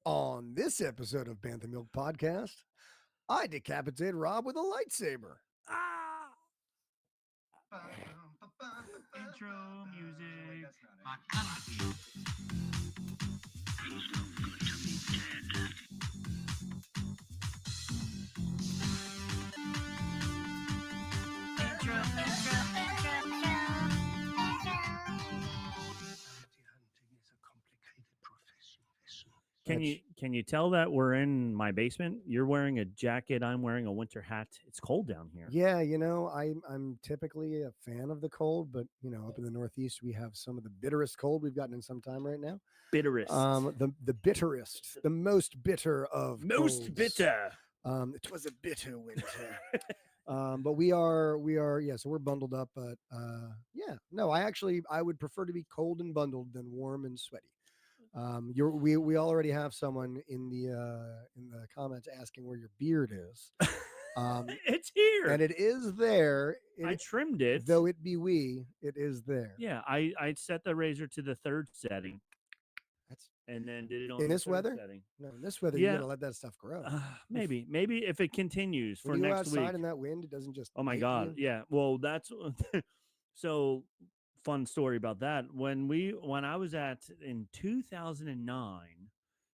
On this episode of Bantha Milk Podcast, I decapitate Rob with a lightsaber. Ah! Intro music. Hunting is a complicated profession. Can you tell that we're in my basement? You're wearing a jacket. I'm wearing a winter hat. It's cold down here. Yeah, I'm typically a fan of the cold, but up in the Northeast we have some of the bitterest cold we've gotten in some time right now. Bitterest. The bitterest, the most bitter of Most colds. bitter. It was a bitter winter. But we are so we're bundled up, but I would prefer to be cold and bundled than warm and sweaty. We already have someone in the comments asking where your beard is. It's here. And it is there. I trimmed it. Though it be it is there. Yeah, I set the razor to the third setting. That's and then did it on in the this third weather. setting. No, in this weather, Yeah. you gotta let that stuff grow. Maybe if it continues for when you go next outside week. in that wind, it doesn't just. Oh my hit God. you. Yeah. Well, that's so fun story about that. When I was in 2009,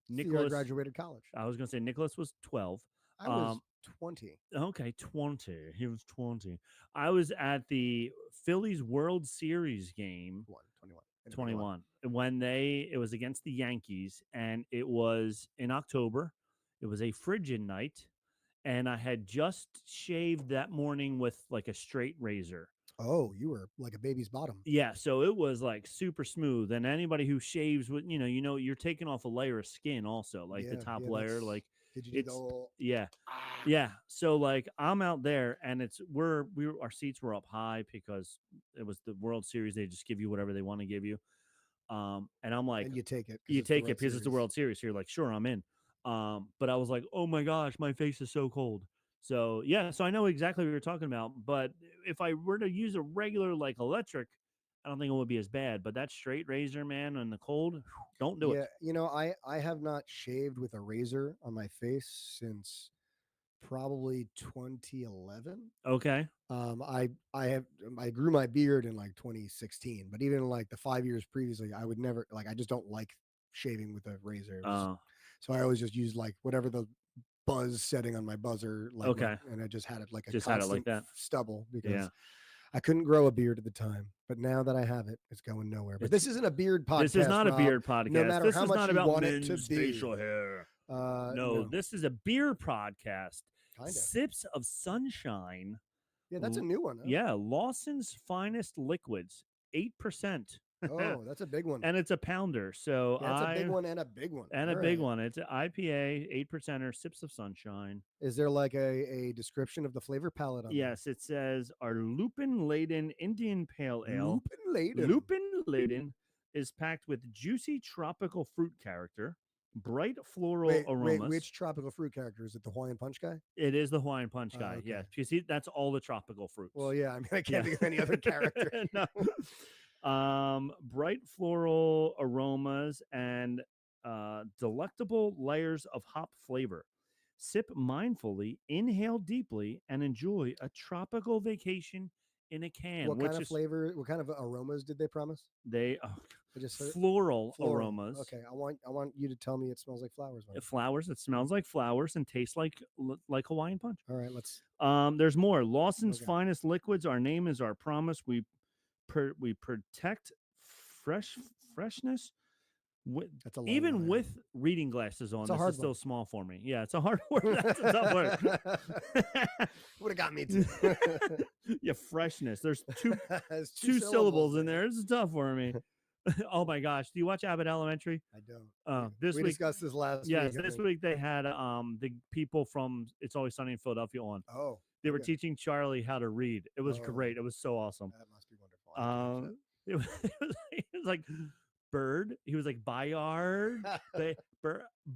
The year I Nicholas graduated college. I was gonna say Nicholas was 12. I was 20. Okay, 20. He was 20. I was at the Phillies World Series game. 21 when it was against the Yankees, and it was in October. It was a frigid night, and I had just shaved that morning with like a straight razor. Oh, you were like a baby's bottom. Yeah, so it was like super smooth. And anybody who shaves with, you're taking off a layer of skin also, like the top layer. Like, did you do the whole? Yeah. So like I'm out there, and our seats were up high because it was the World Series. They just give you whatever they want to give you. And I'm like, and you take it. Because it's the World Series. So you're like, sure, I'm in. But I was like, oh my gosh, my face is so cold. So yeah, so I know exactly what you're talking about. But if I were to use a regular like electric, I don't think it would be as bad. But that straight razor, man, in the cold, don't do it. Yeah, I have not shaved with a razor on my face since probably 2011. Okay. I grew my beard in like 2016, but even like the 5 years previously, I would never I just don't like shaving with a razor. So I always just used like whatever the buzz setting on my buzzer, and I just had it like a constant stubble because I couldn't grow a beard at the time. But now that I have it, it's going nowhere. But this isn't a beard podcast. This is not Rob, a beard podcast. No matter this how is much not you about want it men's to be. facial hair. No, this is a beer podcast. Kinda. Sips of Sunshine. Yeah, that's a new one. Huh? Yeah, Lawson's Finest Liquids, 8%. Oh, that's a big one. And it's a pounder. So that's a big one and a big one. And a big one. It's an IPA, 8%er, Sips of Sunshine. Is there like a description of the flavor palette on Yes, it says our lupin-laden Indian Pale Ale. Lupin-laden is packed with juicy tropical fruit character, bright floral aromas. Wait, which tropical fruit character? Is it the Hawaiian Punch guy? It is the Hawaiian Punch guy. Okay. Yeah, you see, that's all the tropical fruits. Well, yeah, I mean, I can't think of any other character. No. Bright floral aromas and delectable layers of hop flavor. Sip mindfully, inhale deeply, and enjoy a tropical vacation in a can. What kind of flavor? What kind of aromas did they promise? They just floral aromas. Okay, I want you to tell me it smells like flowers. Flowers. It smells like flowers and tastes like Hawaiian Punch. All right, let's. There's more. Lawson's Finest Liquids. Our name is our promise. We protect freshness. That's a even line. With reading glasses on, this is still small for me. Yeah, it's a hard word. That's a tough word. Would have got me too. Yeah, freshness. There's two syllables in there. It's tough for me. Oh my gosh! Do you watch Abbott Elementary? I don't. We discussed this last week. Yes, this week they had the people from It's Always Sunny in Philadelphia on. Oh, they were teaching Charlie how to read. It was great. It was so awesome. That must be wonderful. It was like bird. He was like Bayard.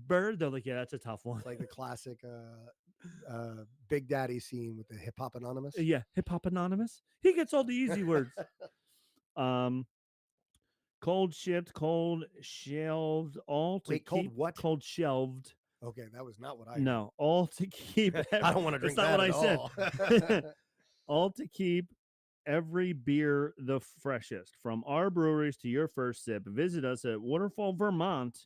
Bird. They're like, yeah, that's a tough one. It's like the classic Big Daddy scene with the Hip Hop Anonymous. Yeah, Hip Hop Anonymous. He gets all the easy words. Cold shipped, cold shelved, all to Wait, cold keep what? cold shelved. Okay, that was not what I heard. No, all to keep. I don't want to That's drink not that what at I said. all. All to keep every beer the freshest. From our breweries to your first sip, visit us at Waterfall, Vermont,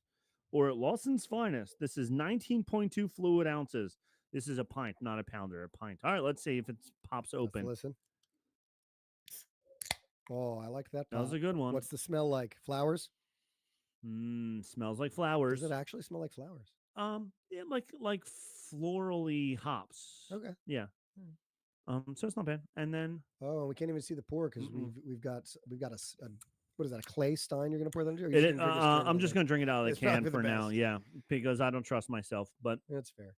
or at Lawson's Finest. This is 19.2 fluid ounces. This is a pint, not a pounder, a pint. All right, let's see if it pops Let's open. listen. Oh, I like that. That was a good one. What's the smell like? Flowers? Smells like flowers. Does it actually smell like flowers? Yeah, like florally hops. Okay. Yeah. So it's not bad. And then we can't even see the pour because we've got a what is that, a clay stein you're gonna pour that into? I'm just gonna drink it out of the can for now. Yeah, because I don't trust myself. But that's fair.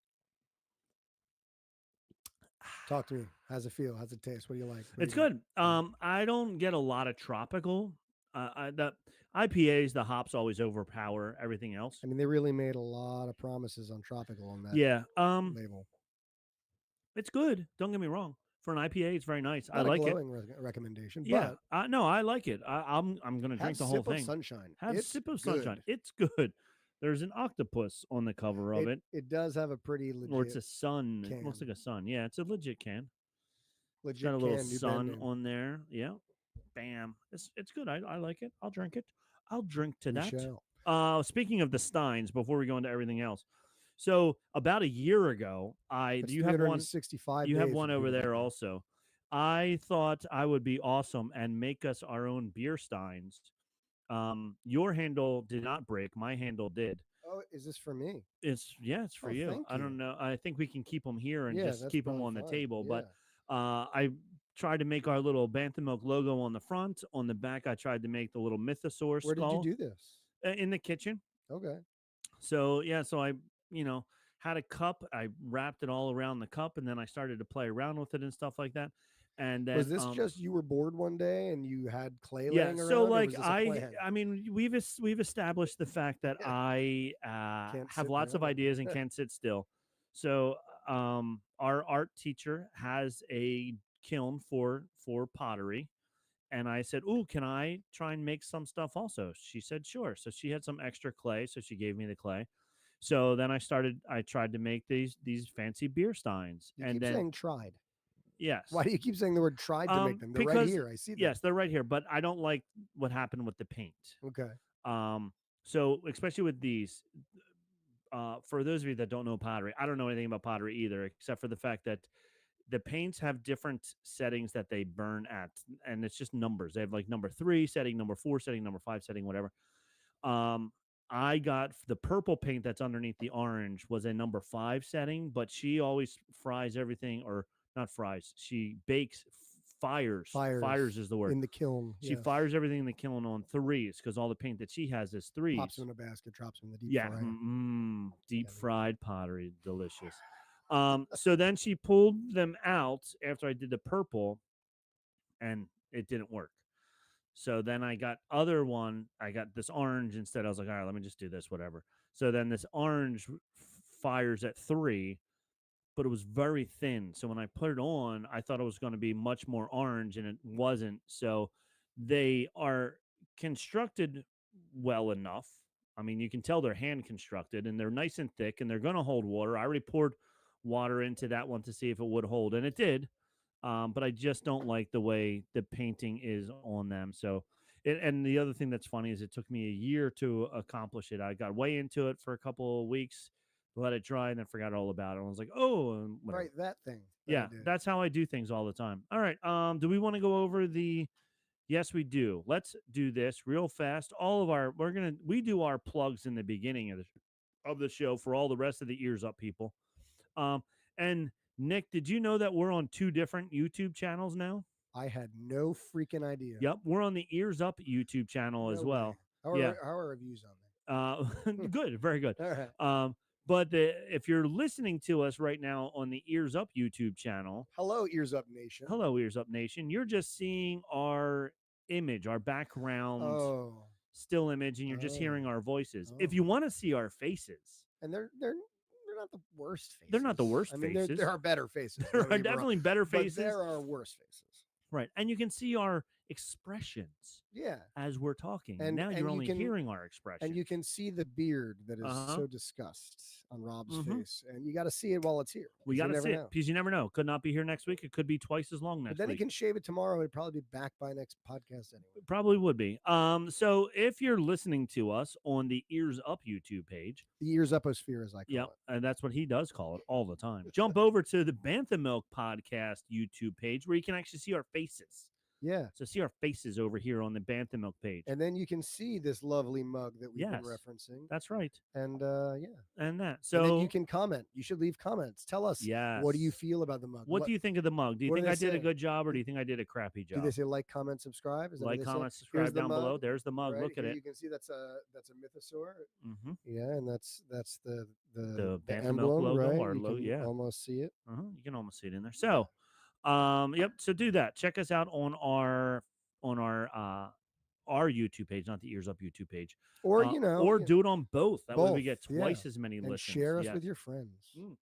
Talk to me. How's it feel? How's it taste? What do you like? It's good. I don't get a lot of tropical. The IPAs, the hops always overpower everything else. I mean, they really made a lot of promises on tropical on that. Yeah. Label. It's good. Don't get me wrong. For an IPA, it's very nice. Not I like a glowing it. Recommendation. Yeah. But No, I like it. I'm gonna drink the whole thing. Sunshine. Have a sip of sunshine. It's good. There's an octopus on the cover of it. It does have a pretty legit. Or it's a sun. Can. It looks like a sun. Yeah, it's a legit can. Legit got a little can, sun on there. Yeah. Bam. It's good. I like it. I'll drink it. I'll drink to that. Speaking of the steins, before we go into everything else. So about a year ago, you have one. 65. You have one over there also. I thought I would be awesome and make us our own beer steins. Your handle did not break. My handle did. Oh, is this for me? It's for you. I don't know. I think we can keep them here and just keep them on the table. Yeah. But I tried to make our little Bantha Milk logo on the front. On the back, I tried to make the little mythosaur Where skull. did you do this? In the kitchen. Okay. So I had a cup. I wrapped it all around the cup, and then I started to play around with it and stuff like that. And then, was this just you were bored one day and you had clay laying around? So I mean, we've established the fact that I have lots of ideas and can't sit still. So our art teacher has a kiln for pottery. And I said, "Ooh, can I try and make some stuff also?" She said, "Sure." So she had some extra clay, so she gave me the clay. So then I tried to make these fancy beer steins. You keep saying tried. Yes. Why do you keep saying the word tried to make them? They're right here. I see them. Yes, they're right here, but I don't like what happened with the paint. Okay. So especially with these, for those of you that don't know pottery, I don't know anything about pottery either, except for the fact that the paints have different settings that they burn at, and it's just numbers. They have like number 3 setting, number 4 setting, number 5 setting, whatever. I got the purple paint that's underneath the orange was a number 5 setting, but she always fries everything, or not fries. She bakes fires. Fires is the word. In the kiln. She fires everything in the kiln on 3s because all the paint that she has is 3s. Pops them in a basket, drops them in the deep fryer. Deep fried pottery, delicious. So then she pulled them out after I did the purple, and it didn't work. So then I got I got this orange instead. I was like, all right, let me just do this, whatever. So then this orange fires at 3, but it was very thin. So when I put it on, I thought it was going to be much more orange, and it wasn't. So they are constructed well enough. I mean, you can tell they're hand constructed, and they're nice and thick, and they're going to hold water. I already poured water into that one to see if it would hold, and it did. But I just don't like the way the painting is on them. So, and the other thing that's funny is it took me a year to accomplish it. I got way into it for a couple of weeks, let it dry, and then forgot all about it. I was like, oh, whatever. Right, that thing. Yeah, that's how I do things all the time. All right. Do we want to go over the? Yes, we do. Let's do this real fast. We do our plugs in the beginning of the show for all the rest of the Ears Up people. And Nick, did you know that we're on 2 different YouTube channels now? I had no freaking idea. Yep, we're on the Ears Up YouTube channel as well. How are reviews on there? Good, very good. All right. But if you're listening to us right now on the Ears Up YouTube channel, hello, Ears Up Nation. Hello, Ears Up Nation. You're just seeing our image, our background, still image, and you're just hearing our voices. If you want to see our faces, and they're not the worst faces. They're not the worst faces. There are better faces. There are definitely better faces. But there are worse faces. Right. And you can see our expressions Yeah, as we're talking. And now and you're you only can hearing our expressions. and you can see the beard that is Uh-huh. so disgust on Rob's Mm-hmm. face, and you got to see it while it's here We because got you to never see it know. because you never know. Could not be here next week. It could be twice as long But next then he week. can shave it tomorrow. It'd probably be back by next podcast anyway. Probably would be. So if you're listening to us on the Ears Up YouTube page, The ears uposphere, as I call yep, it. and that's what he does call it all the time. Jump over to the Bantha Milk Podcast YouTube page where you can actually see our faces. Yeah. So see our faces over here on the Bantha Milk page. And then you can see this lovely mug that we've been Yes. referencing. That's right. And yeah. And that. So and then you can comment. You should leave comments. Tell us yes. what do you feel about the mug? What do you think of the mug? Do you what do think they I did a say? good job or do you think I did a crappy job? Do they say like, comment, subscribe? Is that Like, what they comment, say? subscribe Here's the down mug, below. There's the mug. right? Look at Here it. you can see that's a mythosaur. Mm-hmm. Yeah, and that's The Bantha emblem, Milk logo, right? our You logo, can yeah. almost see it. You can almost see it in there. So, yep. So do that. Check us out on our YouTube page, not the Ears Up YouTube page, Or or do it on both. That way we both, get yeah. twice as many and listens. share us Yes. with your friends. Mm.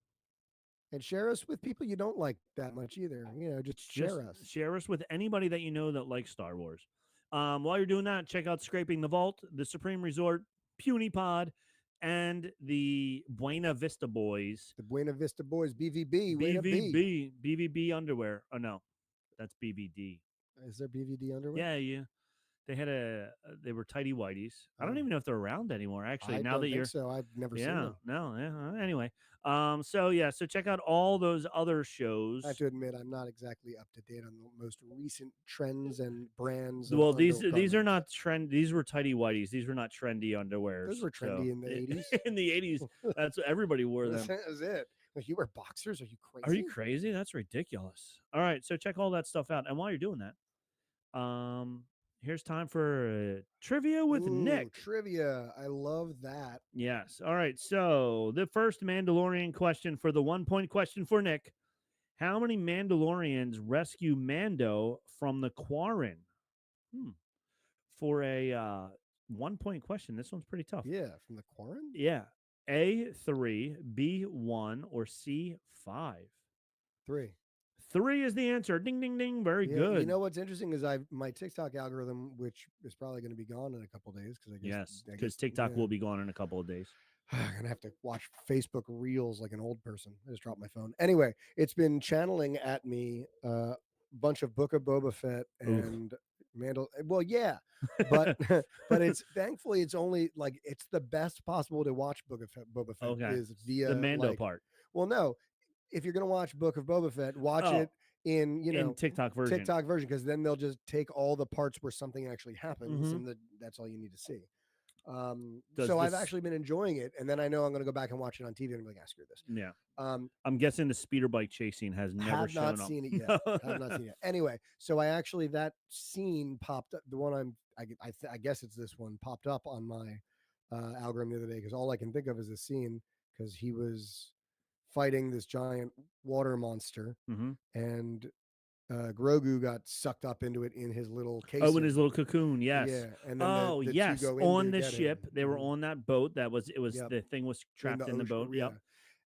And share us with people you don't like that much either. Just share us. Share us with anybody that you know that likes Star Wars. While you're doing that, check out Scraping the Vault, the Supreme Resort, Puny Pod, and the Buena Vista Boys. The Buena Vista Boys, BVB. Way to be. BVB underwear. Oh, no. That's BVD. Is there BVD underwear? Yeah, yeah. They were tighty whities. I don't even know if they're around anymore. Actually, I now don't that think you're so. I've never seen them. No, yeah. Anyway, so check out all those other shows. I have to admit, I'm not exactly up to date on the most recent trends and brands. Well, these are not trend. These were tighty whities. These were not trendy underwears. Those were trendy in the 80s. In the 80s, that's what everybody wore them. That was it. Like, you wear boxers? Are you crazy? Are you crazy? That's ridiculous. All right, so check all that stuff out. And while you're doing that, here's time for trivia with Nick. Trivia. I love that. Yes. All right. So the first Mandalorian question for the 1-point question for Nick. How many Mandalorians rescue Mando from the Quarren? For a 1-point question, this one's pretty tough. Yeah, from the Quarren? Yeah. A, 3, B, 1, or C, 5? 3. 3 is the answer. Ding, ding, ding. Very good. You know what's interesting is my TikTok algorithm, which is probably going to be gone in a couple of days because I guess TikTok will be gone in a couple of days. I'm gonna have to watch Facebook Reels like an old person. I just dropped my phone. Anyway, it's been channeling at me a bunch of Book of Boba Fett and Mandal. Well, yeah, but but it's thankfully it's only like it's the best possible to watch Boba Fett is via the Mando part. Well, no, if you're gonna watch Book of Boba Fett, watch it in in TikTok version because then they'll just take all the parts where something actually happens and that's all you need to see. So I've actually been enjoying it, and then I know I'm going to go back and watch it on TV and be like, "Screw this." Yeah. I'm guessing the speeder bike chase scene has never shown up. Have not seen it yet. Have not seen it yet. Anyway, so I actually that scene popped up. The one I guess it's this one popped up on my algorithm the other day because all I can think of is this scene because he was fighting this giant water monster and. Grogu got sucked up into it in his little case. Oh, in his little cocoon, yes. Yeah, and then yes, on the ship, they were on that boat. The thing was trapped in the boat. Yeah.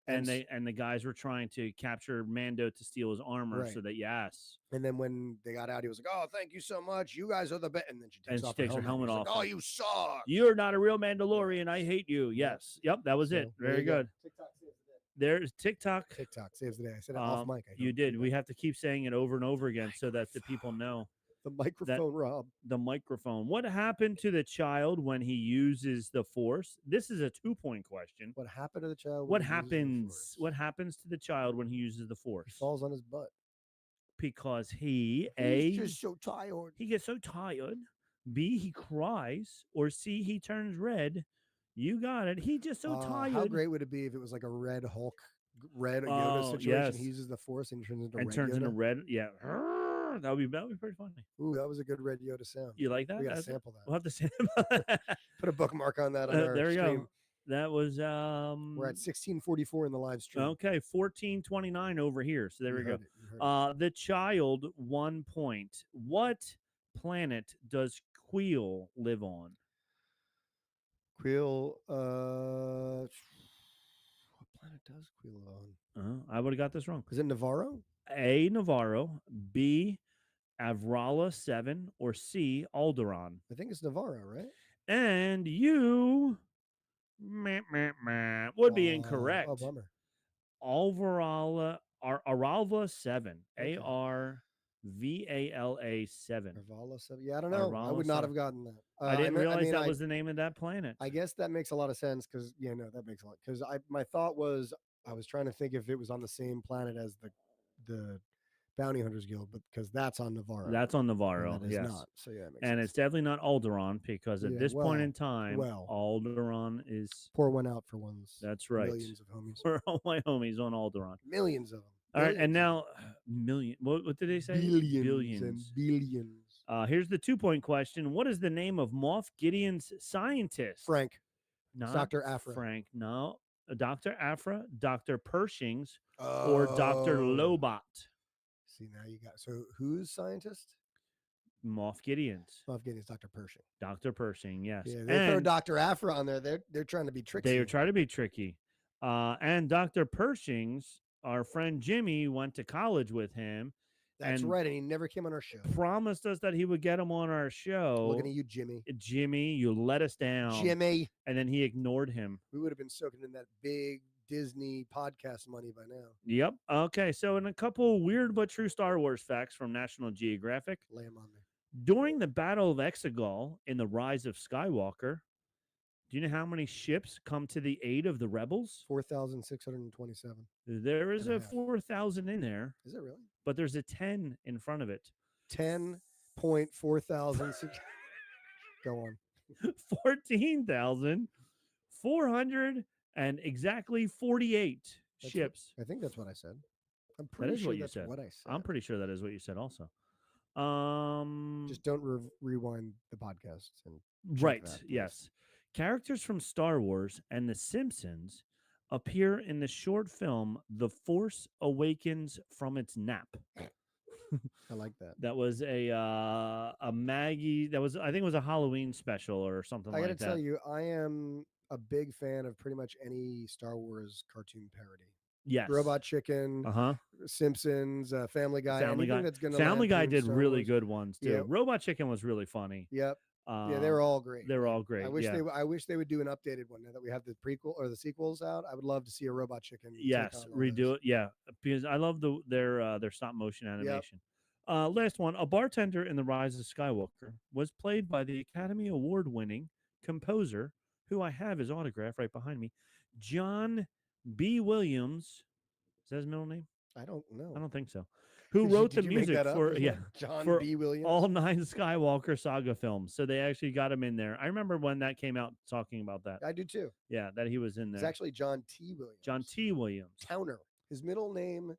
Yep. And the guys were trying to capture Mando to steal his armor. Right. So that And then when they got out, he was like, "Oh, thank you so much. You guys are the best." And then she takes her helmet off. Like, "Oh, you suck. You're not a real Mandalorian. I hate you." Yes. Yep. That was it. Very good. TikTok saves the day. There's TikTok. TikTok saves the day. I said it off mic. You did. We have to keep saying it over and over again so that the people know. The microphone, Rob. The microphone. What happened to the child when he uses the Force? This is a 2-point question. What happened to the child? What happens to the child when he uses the Force? He falls on his butt. Because he's just so tired. He gets so tired. B, he cries. Or C, he turns red. You got it. He just so tired. How great would it be if it was like a Red Hulk, Red Yoda situation? Yes. He uses the Force and turns into red. Yeah. That would be pretty funny. Ooh, that was a good Red Yoda sound. You like that? We got to sample that. We'll have to sample Put a bookmark on that on our there you stream. go. That was we're at 1644 in the live stream. Okay, 1429 over here. So there we go. The child, 1 point. What planet does Queel live on? Queel, what planet does Queel live on? I would have got this wrong. Is it Navarro? A, Navarro. B, Avrala 7, or C, Alderaan? I think it's Navarro, right? And you would be Oh, incorrect. bummer. Aralva 7. Okay. Arvala 7. Arvala 7. Yeah, I don't know. I would not have gotten that. I didn't realize that was the name of that planet. I guess that makes a lot of sense because, yeah, no, that makes a lot. Because my thought was, I was trying to think if it was on the same planet as the Bounty Hunters Guild, but because that's on Navarro. That's on Navarro, and that is yes. not. So, yeah, it makes and sense. it's definitely not Alderaan because at this point in time, well. Alderaan is. Pour one out for ones. That's right. Millions of homies. For all my homies on Alderaan. Millions of them. All right, and now million. What did they say? Billions and billions. Here's the 2-point question. What is the name of Moff Gideon's scientist? Frank. Not Dr. Afra. Frank. No. Dr. Afra, Dr. Pershings, or Dr. Lobot. See, now you got. So who's scientist? Moff Gideon's. Moff Gideon's Dr. Pershing. Dr. Pershing, yes. Yeah, they throw Dr. Afra on there. They're trying to be tricky. They were trying to be tricky. And Dr. Pershing's, our friend Jimmy, went to college with him. That's right, and he never came on our show. Promised us that he would get him on our show. Looking at you, Jimmy. Jimmy, you let us down. Jimmy. And then he ignored him. We would have been soaking in that big Disney podcast money by now. Yep. Okay, so in a couple weird but true Star Wars facts from National Geographic. Lay 'em on me. During the Battle of Exegol in The Rise of Skywalker, do you know how many ships come to the aid of the rebels? 4,627. There is a 4,000 in there. Is it really? But there's a 10 in front of it. 10.4,000. Go on. 14,400 and exactly 48 ships. I think that's what I said. I'm pretty sure that's what I said. I'm pretty sure that is what you said also. Just don't rewind the podcast and right. That, yes. Characters from Star Wars and The Simpsons appear in the short film The Force Awakens from its nap. I like that. That was a Maggie. That was, I think it was a Halloween special or something like that. I got to tell you, I am a big fan of pretty much any Star Wars cartoon parody. Yes. Robot Chicken, Simpsons, Family Guy. That's gonna Family Guy did really good ones too. Yeah. Robot Chicken was really funny. Yep. Yeah, they were all great. They were all great. I wish they would do an updated one now that we have the prequel or the sequels out. I would love to see a Robot Chicken. Yes, redo it. Yeah, because I love their stop motion animation. Yep. Last one. A bartender in The Rise of Skywalker was played by the Academy Award winning composer, who I have his autograph right behind me, John B. Williams. Is that his middle name? I don't know. I don't think so. Who wrote the music for John B. Williams? All 9 Skywalker saga films. So they actually got him in there. I remember when that came out talking about that. I do too. Yeah, that he was in there. It's actually John T. Williams. John T. Williams. Towner. His middle name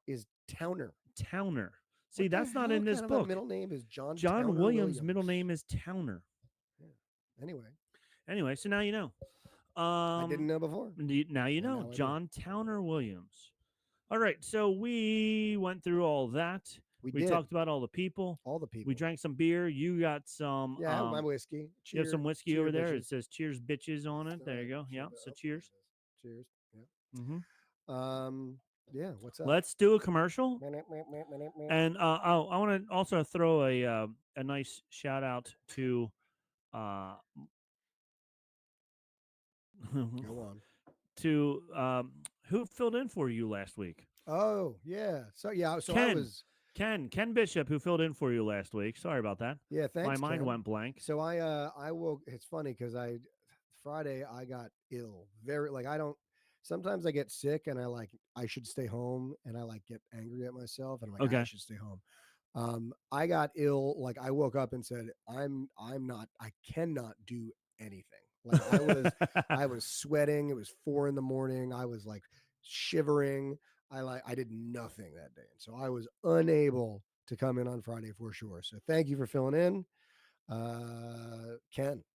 is Towner. Towner. See, that's not in this book. Middle name is John Williams' middle name is Towner. Yeah. Anyway, so now you know. I didn't know before. Now you know. John Towner Williams. All right, so we went through all that. We talked about all the people. We drank some beer. You got some. Yeah, my whiskey. Cheers. You have some whiskey over there. Bitches. It says "Cheers, bitches" on it. There you go. Yeah. So cheers. Cheers. Yeah. Mm-hmm. Yeah. What's up? Let's do a commercial. And I want to also throw a nice shout out to. Go on. To who filled in for you last week? Oh yeah, so Ken Bishop, who filled in for you last week. Sorry about that. Yeah, thanks. My mind went blank. So I woke. It's funny because Friday I got ill. Sometimes I get sick and I should stay home and I get angry at myself and I'm like, okay, I should stay home. I got ill. I woke up and said, I cannot do anything. I was sweating. It was 4 a.m. I was shivering. I did nothing that day. And so I was unable to come in on Friday for sure. So thank you for filling in. Ken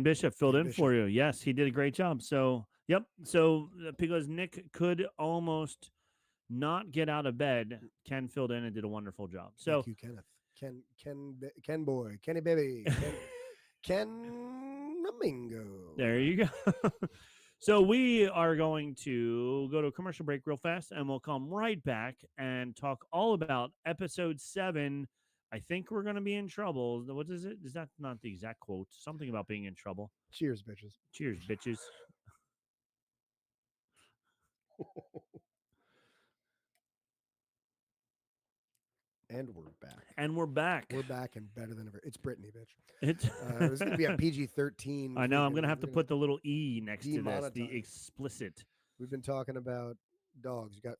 Bishop filled in for you. Yes, he did a great job. So, yep. So because Nick could almost not get out of bed, Ken filled in and did a wonderful job. So thank you, Kenneth. Ken boy, Kenny baby, Ken Mingo. There you go. So we are going to go to a commercial break real fast, and we'll come right back and talk all about episode 7. I think we're going to be in trouble. What is it? Is that not the exact quote? Something about being in trouble. Cheers, bitches. Cheers, bitches. And we're back. And we're back. We're back and better than ever. It's Brittany, bitch. It's It was going to be a PG-13. I know. I'm going to have to put the little E next to this. The demonetize. explicit. We've been talking about dogs. You got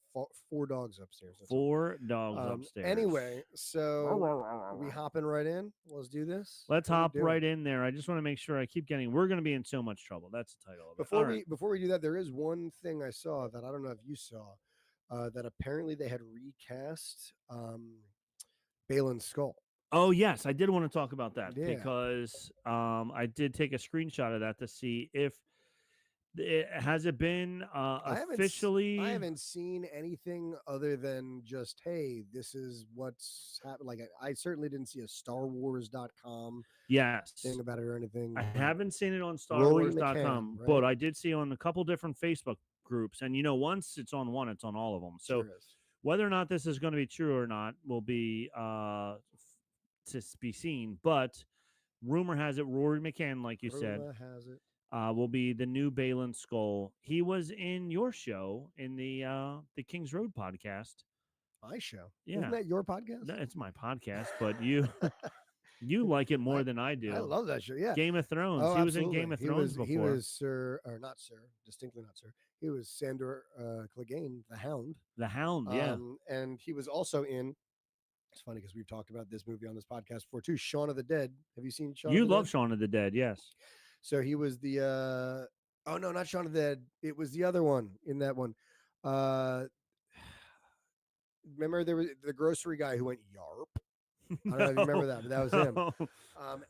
4 dogs upstairs. That's 4 dogs upstairs. Anyway, so we hopping right in. Let's do this. Let's hop right in there. I just want to make sure I keep getting. We're going to be in so much trouble. That's the title of it. Before we do that, there is one thing I saw that I don't know if you saw. That apparently they had recast Balin's skull. Oh yes, I did want to talk about that because I did take a screenshot of that to see if it has it been officially. I haven't seen anything other than just, hey, this is what's happened. Like I certainly didn't see a StarWars.com thing about it or anything. I haven't seen it on StarWars.com, but I did see on a couple different Facebook groups, and once it's on one, it's on all of them. So whether or not this is going to be true or not will be to be seen. But rumor has it, Rory McCann, like you said, has it. Will be the new Balin Skull. He was in your show in the Kings Road podcast. My show, yeah, isn't that your podcast? No, it's my podcast, but you like it more than I do. I love that show. Yeah, Game of Thrones. Oh, he was in Game of Thrones before. He was Sir, or not Sir, distinctly not Sir. He was Sandor Clegane, the Hound. The Hound, yeah. And he was also in. It's funny because we've talked about this movie on this podcast before too. Shaun of the Dead. Have you seen Shaun? You love Shaun of the Dead, yes. So he was the oh no, not Shaun of the Dead. It was the other one in that one. Remember there was the grocery guy who went yarp. I don't know if you remember that, but that was him.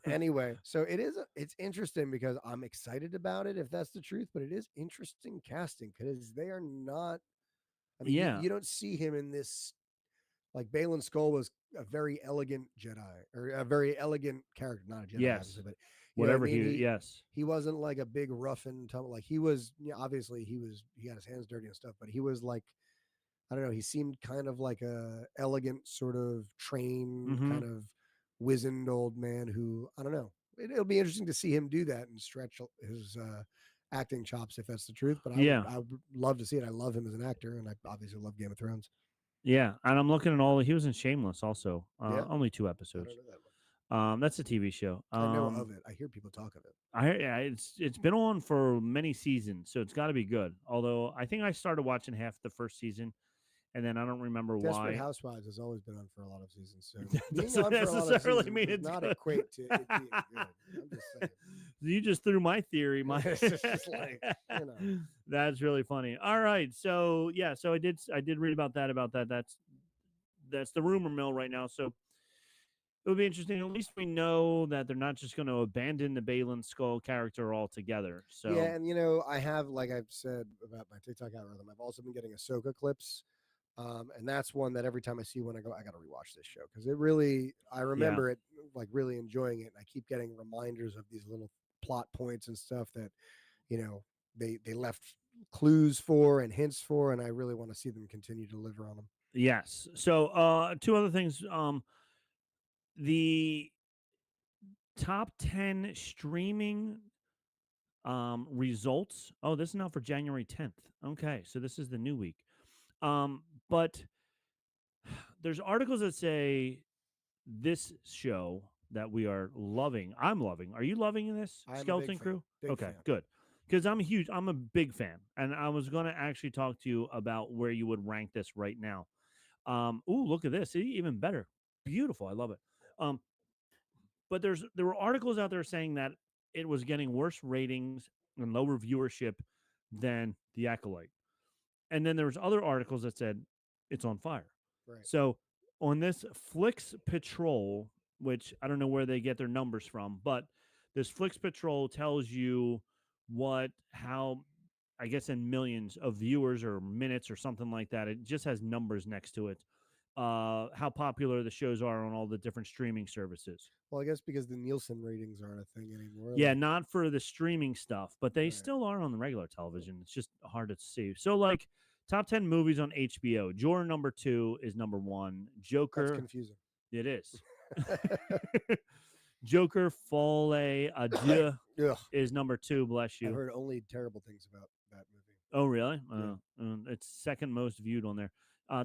Anyway, so it's interesting because I'm excited about it if that's the truth, but it is interesting casting because they are not. I mean, you don't see him in this. Like Balin Skull was a very elegant Jedi or a very elegant character, not a Jedi, obviously, but whatever he wasn't like a big rough and tumble. Like he was, obviously he got his hands dirty and stuff, but he was like, I don't know, he seemed kind of like a elegant sort of trained kind of wizened old man who, I don't know. It'll be interesting to see him do that and stretch his acting chops if that's the truth. But I would love to see it. I love him as an actor, and I obviously love Game of Thrones. Yeah, and I'm looking at he was in Shameless also. Only 2 episodes. I don't know that one. That's a TV show. I know of it. I hear people talk of it. It's been on for many seasons, so it's got to be good. Although I think I started watching half the first season, and then I don't remember why. Desperate Housewives has always been on for a lot of seasons, so doesn't necessarily mean it's not equate to it being good. I'm just saying. You just threw my theory. It's just like, That's really funny. All right, so so I did read about that. That's the rumor mill right now. So it would be interesting. At least we know that they're not just going to abandon the Balin Skull character altogether. So yeah, and I have, like I've said about my TikTok algorithm, I've also been getting Ahsoka clips. And that's one that every time I see one, I go, I got to rewatch this show because I remember it like really enjoying it. And I keep getting reminders of these little plot points and stuff that, they left clues for and hints for. And I really want to see them continue to deliver on them. Yes. So 2 other things. The top 10 streaming results. Oh, this is now for January 10th. Okay. So this is the new week. But there's articles that say this show that we are loving. I'm loving. Are you loving this, Skeleton Crew? Okay, good. Because I'm a big fan. And I was going to actually talk to you about where you would rank this right now. Ooh, look at this. Even better. Beautiful. I love it. But there were articles out there saying that it was getting worse ratings and lower viewership than The Acolyte. And then there was other articles that said it's on fire. Right. So on this Flix Patrol, which I don't know where they get their numbers from, but this Flix Patrol tells you how, I guess in millions of viewers or minutes or something like that. It just has numbers next to it. how popular the shows are on all the different streaming services. Well, I guess because the Nielsen ratings aren't a thing anymore. Yeah, like- not for the streaming stuff, but they Right. still are on the regular television. It's just hard to see. So, like, top 10 movies on HBO. Joker number 2 is number 1. That's Joker, confusing. it is. Joker Folie Adieu Ugh. is number 2. Bless I've you. heard only terrible things about that movie. Oh, really? Yeah. It's second most viewed on there.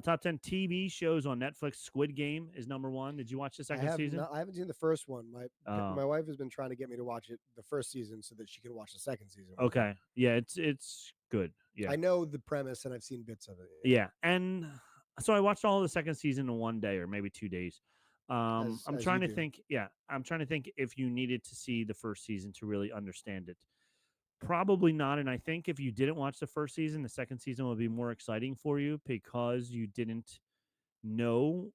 Top 10 TV shows on Netflix. Squid Game is number 1. Did you watch the second season? I haven't seen the first one. My Oh. wife has been trying to get me to watch it the first season so that she can watch the second season. Okay. Yeah, it's good. Yeah. I know the premise and I've seen bits of it. Yeah. And so I watched all of the second season in one day or maybe 2 days. I'm As trying you to do. think. Yeah, I'm trying to think if you needed to see the first season to really understand it. Probably not. And I think if you didn't watch the first season, the second season would be more exciting for you because you did not know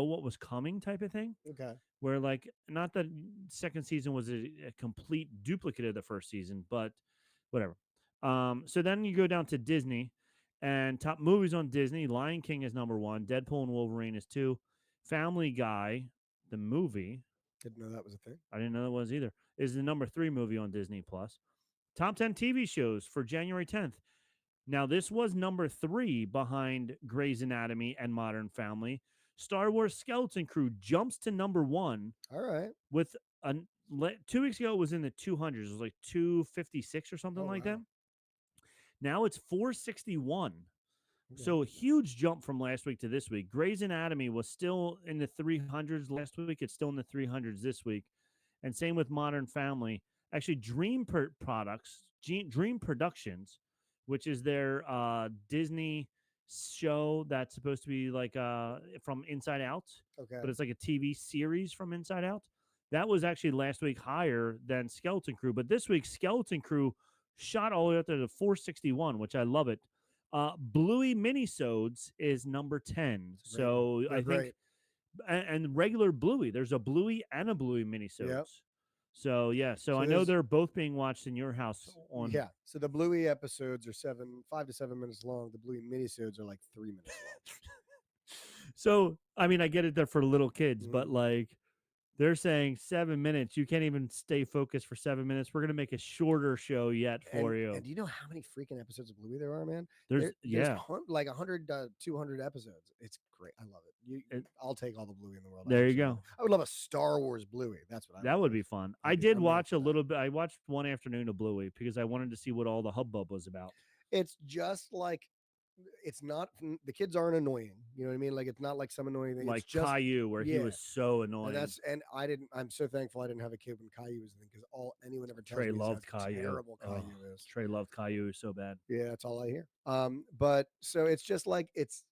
what was coming, type of thing. Okay. Where, like, not that second season was a complete duplicate of the first season, but whatever. So then you go down to Disney, and top movies on Disney. Lion King is number 1. Deadpool and Wolverine is 2. Family Guy, the movie, Didn't know that was a thing. I didn't know that was either, is the number 3 movie on Disney Plus. Top 10 TV shows for January 10th. Now, this was number 3 behind Grey's Anatomy and Modern Family. Star Wars Skeleton Crew jumps to number 1 All right. with 2 weeks ago it was in the 200s. It was like 256 or something like that. Now it's 461. Okay. So a huge jump from last week to this week. Grey's Anatomy was still in the 300s last week. It's still in the 300s this week. And same with Modern Family. Actually, Dream Productions, which is their Disney show that's supposed to be like from Inside Out, Okay. but it's like a TV series from Inside Out. That was actually last week higher than Skeleton Crew. But this week, Skeleton Crew shot all the way up there to 461, which I love it. Bluey Minisodes is number 10. So I think, and regular Bluey, there's a Bluey and a Bluey Minisodes. Yep. So yeah, so I know they're both being watched in your house on. Yeah. So the Bluey episodes are 5 to 7 minutes long. The Bluey minisodes are like 3 minutes long. So I mean, I get it, they're for little kids, but like they're saying 7 minutes. You can't even stay focused for 7 minutes. We're gonna make a shorter show yet for you. And do you know how many freaking episodes of Bluey there are, man? There's like 100, 200 episodes. It's great. I love it. I'll take all the Bluey in the world. There you go. I would love a Star Wars Bluey. That's what I. That would be fun. I did watch a little bit. I watched one afternoon of Bluey because I wanted to see what all the hubbub was about. It's just like, it's not, the kids aren't annoying. You know what I mean? Like, it's not like some annoying thing. Like it's just, Caillou, where he was so annoying. And I'm so thankful I didn't have a kid when Caillou was the thing, because anyone ever tells Trey me loved how Caillou. terrible Caillou is. Trey loved Caillou so bad. Yeah, that's all I hear. But so it's just like it's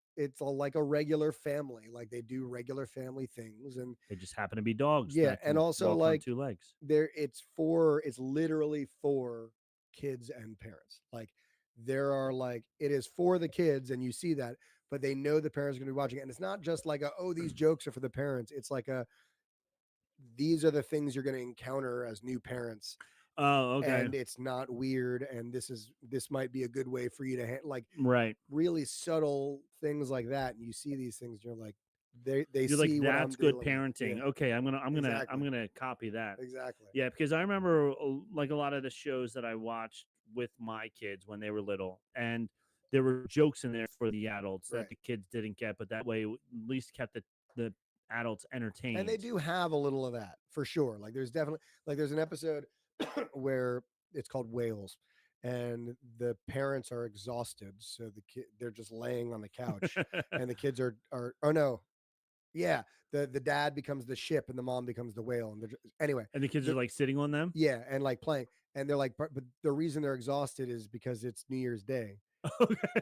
like a regular family. Like, they do regular family things, and they just happen to be dogs. Yeah, and also like 2 legs. It's literally for kids and parents. Like, there are like, it is for the kids, and you see that, but they know the parents are going to be watching it, and it's not just like these jokes are for the parents. It's like these are the things you're going to encounter as new parents. Oh, okay. And it's not weird, and this might be a good way for you to right, really subtle things like that, and you see these things, you're like, you're see like, that's good parenting. Yeah. Okay, I'm gonna copy that. Exactly. Yeah, because I remember like a lot of the shows that I watched with my kids when they were little, and there were jokes in there for the adults that the kids didn't get, but that way at least kept the adults entertained. And they do have a little of that for sure. Like, there's definitely, like, there's an episode where it's called Whales, and the parents are exhausted, so they're just laying on the couch, and the kids are oh no, yeah, the dad becomes the ship and the mom becomes the whale, and anyway, and the kids are like sitting on them, yeah, and like playing, and they're like, but the reason they're exhausted is because it's New Year's Day.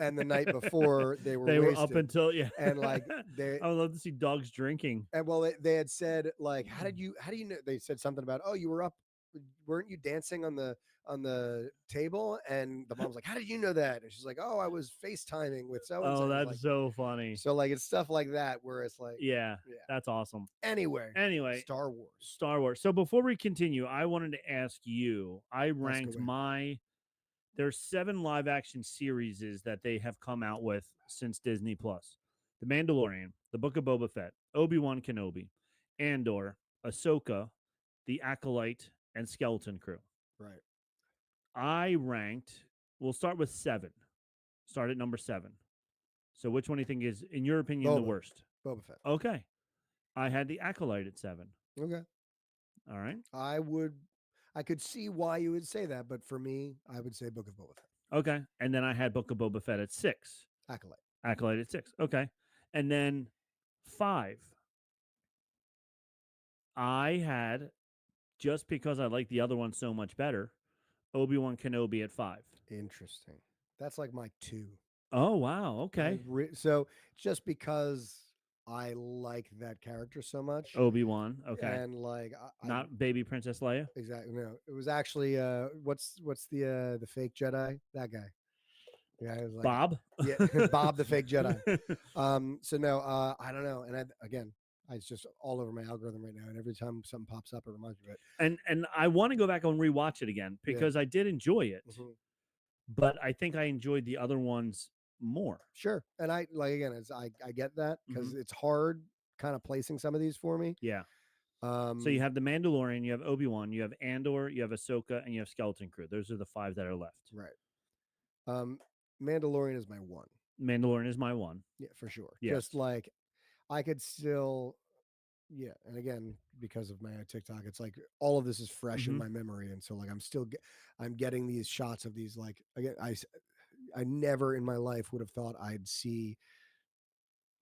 And the night before they were up until and like I would love to see dogs drinking. And well, they had said, like, how do you know? They said something about, oh, you were up, weren't you dancing on the table? And the mom's like, how did you know that? And she's like, oh, I was FaceTiming with so and so. Oh, that's like, so funny. So like, it's stuff like that where it's like, yeah, that's awesome. Anyway, Star Wars. So before we continue, I wanted to ask you, I ranked there's 7 live action series that they have come out with since Disney Plus. The Mandalorian, The Book of Boba Fett, Obi-Wan Kenobi, Andor, Ahsoka, The Acolyte, and Skeleton Crew. Right. I ranked, we'll start with 7. Start at number 7. So which one do you think is, in your opinion, the worst? Boba Fett. Okay. I had The Acolyte at 7. Okay. All right. I could see why you would say that, but for me, I would say Book of Boba Fett. Okay. And then I had Book of Boba Fett at 6. Acolyte. Acolyte at 6. Okay. And then 5. I had, just because I like the other one so much better, Obi-Wan Kenobi at 5. Interesting. That's like my 2. Oh, wow. Okay. So just because I like that character so much. Obi-Wan. Okay. And like not baby Princess Leia. Exactly. No, it was actually what's the fake Jedi? That guy. Yeah, it was like Bob. Yeah, Bob the fake Jedi. So no, I don't know. And it's just all over my algorithm right now. And every time something pops up, it reminds me of it. And I want to go back and rewatch it again because I did enjoy it, but I think I enjoyed the other ones more. Sure. And I get that because it's hard kind of placing some of these for me. Yeah. So you have the Mandalorian, you have Obi-Wan, you have Andor, you have Ahsoka, and you have Skeleton Crew. Those are the 5 that are left. Right. Mandalorian is my 1. Mandalorian is my 1. Yeah, for sure. Yes. Just like I could still, yeah. And again, because of my TikTok, it's like all of this is fresh in my memory, and so like I'm getting these shots of these. Like again, I never in my life would have thought I'd see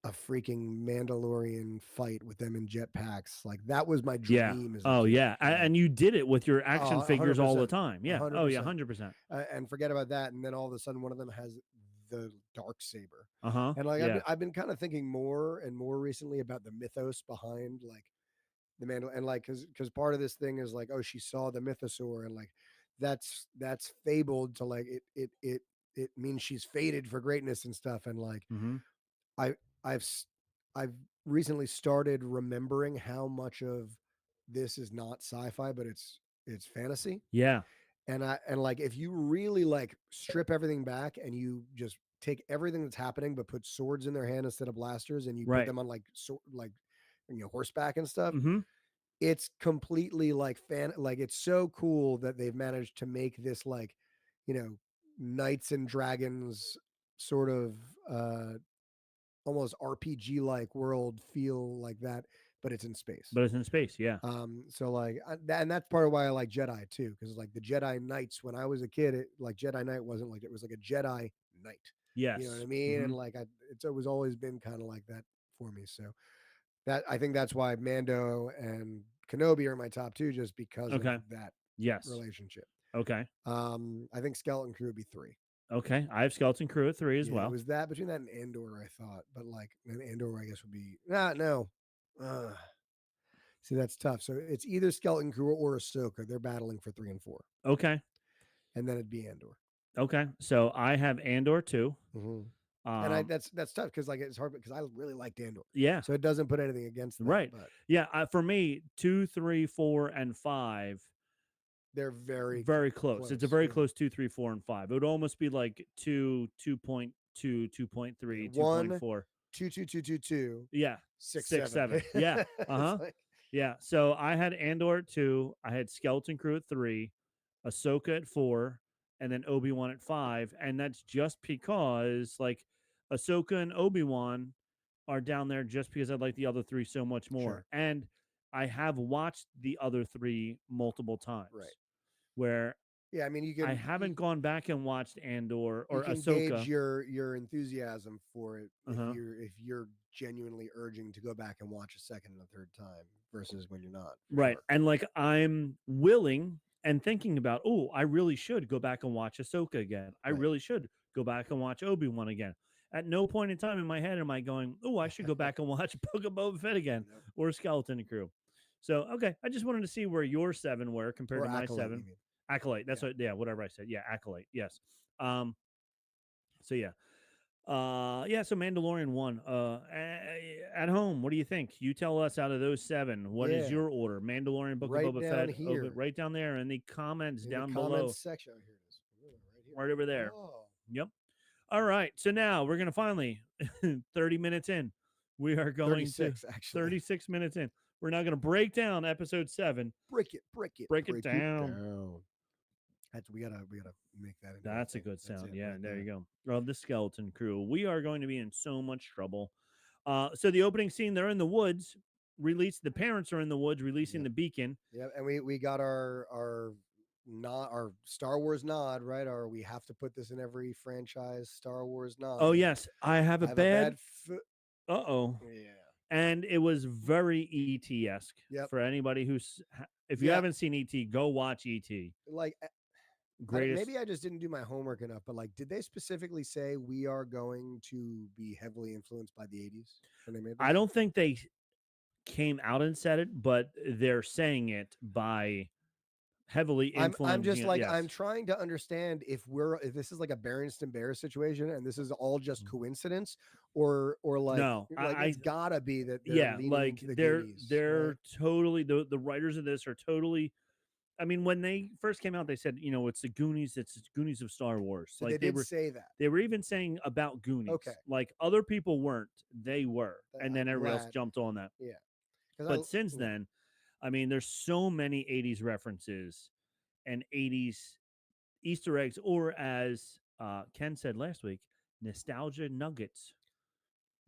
a freaking Mandalorian fight with them in jetpacks. Like that was my dream. Yeah. As a kid, yeah. And you did it with your action figures all the time. Yeah. 100%. Oh yeah, 100%. And forget about that. And then all of a sudden, one of them has the dark saber. Uh-huh. And like I've been kind of thinking more and more recently about the mythos behind like the Mandal, and like because part of this thing is like, oh, she saw the mythosaur, and like that's fabled to like it means she's fated for greatness and stuff. And like I've recently started remembering how much of this is not sci-fi, but it's fantasy. Yeah. And like if you really like strip everything back and you just take everything that's happening but put swords in their hand instead of blasters, and you put them on like horseback and stuff, it's completely like like it's so cool that they've managed to make this like knights and dragons sort of almost RPG like world feel like that, but it's in space. Yeah. So like, and that's part of why I like Jedi too, because like the Jedi Knights when I was a kid, like Jedi Knight wasn't like, it was like a Jedi Knight. Yes. You know what I mean? And like it was always been kind of like that for me. So that I think that's why Mando and Kenobi are my top 2, just because of that relationship. Okay. I think Skeleton Crew would be 3. Okay, I have Skeleton Crew at 3 as well. It was that between that and Andor, I thought, but like Andor, I guess would be no. See, that's tough. So it's either Skeleton Crew or Ahsoka. They're battling for 3 and 4. Okay, and then it'd be Andor. Okay, so I have Andor too. And that's tough because like it's hard because I really liked Andor. Yeah, so it doesn't put anything against that. Right. But yeah, for me, 2, 3, 4, and 5. They're very close. It's a very close 2, 3, 4, and 5. It would almost be like 2, 2.2, 2.3, 2.4. 2, 2, 2, 2, 2. Yeah. 6, 7. Yeah. Yeah. So I had Andor at 2. I had Skeleton Crew at 3, Ahsoka at 4, and then Obi-Wan at 5. And that's just because like Ahsoka and Obi-Wan are down there just because I like the other 3 so much more. Sure. And I have watched the other 3 multiple times. Right. Where I mean, I haven't gone back and watched Andor or you can Ahsoka. Gauge your enthusiasm for it if you're genuinely urging to go back and watch a second and a third time versus when you're not. Right. Sure. And like I'm willing and thinking about, oh, I really should go back and watch Ahsoka again. I really should go back and watch Obi-Wan again. At no point in time in my head am I going, oh, I should go back and watch Book of Boba Fett again or Skeleton Crew. So, okay, I just wanted to see where your 7 were compared to my Acolyte, 7. Acolyte. That's what, whatever I said. Yeah, Acolyte. Yes. So yeah. So Mandalorian 1. At home, what do you think? You tell us out of those 7, what is your order? Mandalorian, Book of Boba Fett, here. right down there in the comments down the below. comments section. Oh, here it is. Right over there. Oh. Yep. All right. So now we're going to finally, 30 minutes in, we are going to 36 actually. 36 minutes in. We're now going to break down episode 7. Break it down. We gotta make that into That's a thing. good That's sound. it Yeah, right there you go. Well, the skeleton crew. We are going to be in so much trouble. So the opening scene, they're in the woods. The parents are in the woods releasing the beacon. Yeah, and we got our nod, our Star Wars nod, right? Or we have to put this in every franchise Star Wars nod. Oh yes, I have a bad. Uh-oh. Yeah. And it was very ET-esque. Yep. For anybody who's, if you haven't seen ET, go watch ET. Like, greatest. maybe I just didn't do my homework enough, but like, did they specifically say we are going to be heavily influenced by the 80s when they made this? I don't think they came out and said it, but they're saying it by heavily influencing. I'm just like, yes. I'm trying to understand if this is like a Berenstain Bears situation and this is all just coincidence, or like, no, it's gotta be that yeah, leaning like into the they're Goonies, they're right? totally the writers of this are totally. I mean, when they first came out, they said, it's the Goonies. It's Goonies of Star Wars. So like they did say that. They were even saying about Goonies. Okay. Like other people weren't, they were, and then everybody else jumped on that. Yeah. But since then, I mean, there's so many 80s references and 80s Easter eggs, or as Ken said last week, nostalgia nuggets.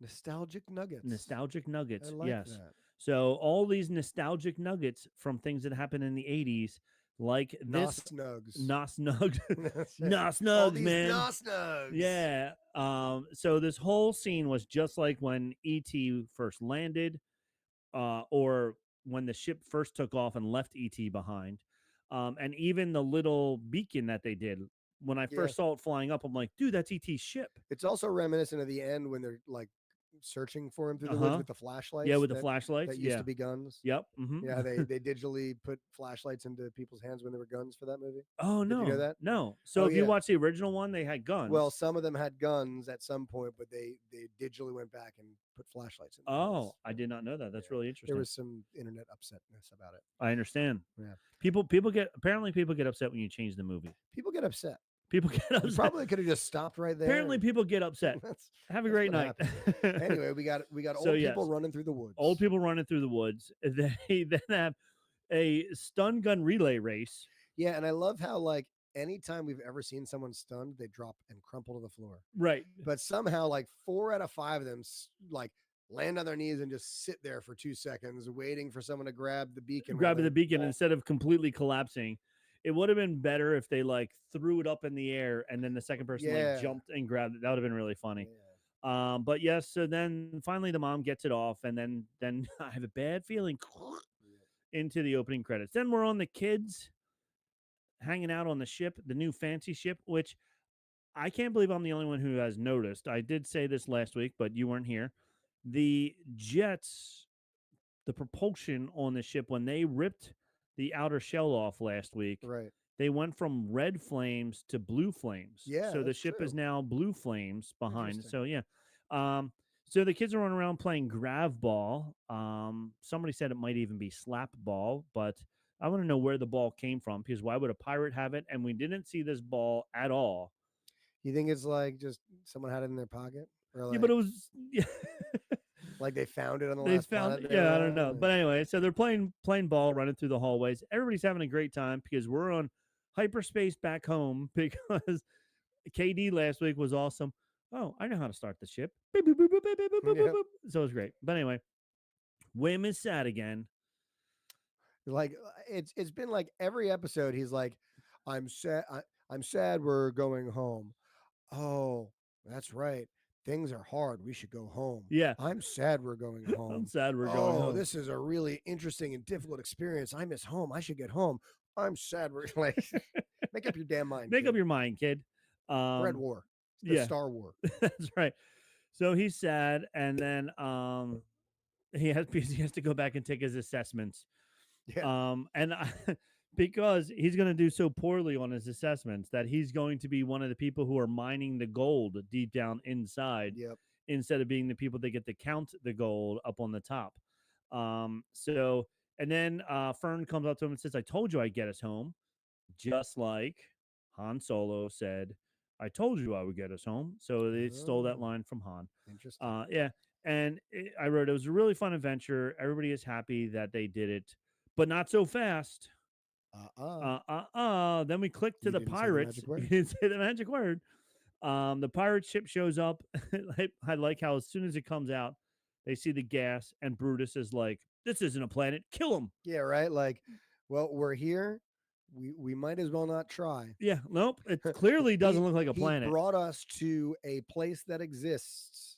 Nostalgic nuggets. Nostalgic nuggets. I like yes. that. So all these nostalgic nuggets from things that happened in the 80s, like this Nos Nugs. Nos Nugs, all these man. Nos Nugs. Yeah. So this whole scene was just like when E.T. first landed, or when the ship first took off and left E.T. behind. And even the little beacon that they did. When I first saw it flying up, I'm like, dude, that's E.T.'s ship. It's also reminiscent of the end when they're like searching for him through the woods with the flashlights. Yeah, with the flashlights. That used to be guns. Yep. Mm-hmm. Yeah, they digitally put flashlights into people's hands when they were guns for that movie. Oh, no. Did you know that? No. So if you watch the original one, they had guns. Well, some of them had guns at some point, but they digitally went back and put flashlights in. Oh, I did not know that. That's really interesting. There was some internet upsetness about it. I understand. Yeah. People get upset when you change the movie. People get upset. People get upset. You probably could have just stopped right there. Apparently, people get upset. Have a great night. Anyway, we got old people running through the woods. Old people running through the woods. They then have a stun gun relay race. Yeah, and I love how like anytime we've ever seen someone stunned, they drop and crumple to the floor. Right. But somehow, like 4 out of 5 of them, like land on their knees and just sit there for 2 seconds, waiting for someone to grab the beacon. Instead of completely collapsing. It would have been better if they like threw it up in the air and then the second person like jumped and grabbed it. That would have been really funny. Yeah. But yes, so then finally the mom gets it off, and then I have a bad feeling into the opening credits. Then we're on the kids hanging out on the ship, the new fancy ship, which I can't believe I'm the only one who has noticed. I did say this last week, but you weren't here. The jets, the propulsion on the ship, when they ripped the outer shell off last week, right? They went from red flames to blue flames. Yeah. So the ship is now blue flames behind. So yeah. So the kids are running around playing grav ball. Somebody said it might even be slap ball, but I want to know where the ball came from, because why would a pirate have it? And we didn't see this ball at all. You think it's like just someone had it in their pocket? Or like, yeah, but it was like they found it on the they last found planet. Yeah, I don't know. But anyway, so they're playing ball, running through the hallways. Everybody's having a great time because we're on hyperspace back home, because KD last week was awesome. Oh, I know how to start the ship. Beep, boop, boop, boop, boop, boop, boop, boop, boop. So it was great. But anyway, Wim is sad again. Like it's been like every episode he's like, I'm sad. I'm sad we're going home. Oh, that's right. Things are hard. We should go home. Yeah. I'm sad we're going home. I'm sad we're going home. Oh, this is a really interesting and difficult experience. I miss home. I should get home. I'm sad we're like, make up your damn mind. Make up your mind, kid. Red War. The Star War. That's right. So he's sad, and then he has to go back and take his assessments. Yeah. Because he's going to do so poorly on his assessments that he's going to be one of the people who are mining the gold deep down inside, instead of being the people that get to count the gold up on the top. So, and then Fern comes up to him and says, I told you I'd get us home. Just like Han Solo said I told you I would get us home. So they stole that Oh, line from Han. interesting. Yeah. And I wrote, it was a really fun adventure. Everybody is happy that they did it, but not so fast. Then we click to You the didn't say the pirates. magic word. You didn't say the magic word. The pirate ship shows up. I like how as soon as it comes out, they see the gas, and Brutus is like, "This isn't a planet. Kill him." Yeah, right. Like, well, we're here. We might as well not try. Yeah, nope. It clearly doesn't look like a He planet. brought us to a place that exists,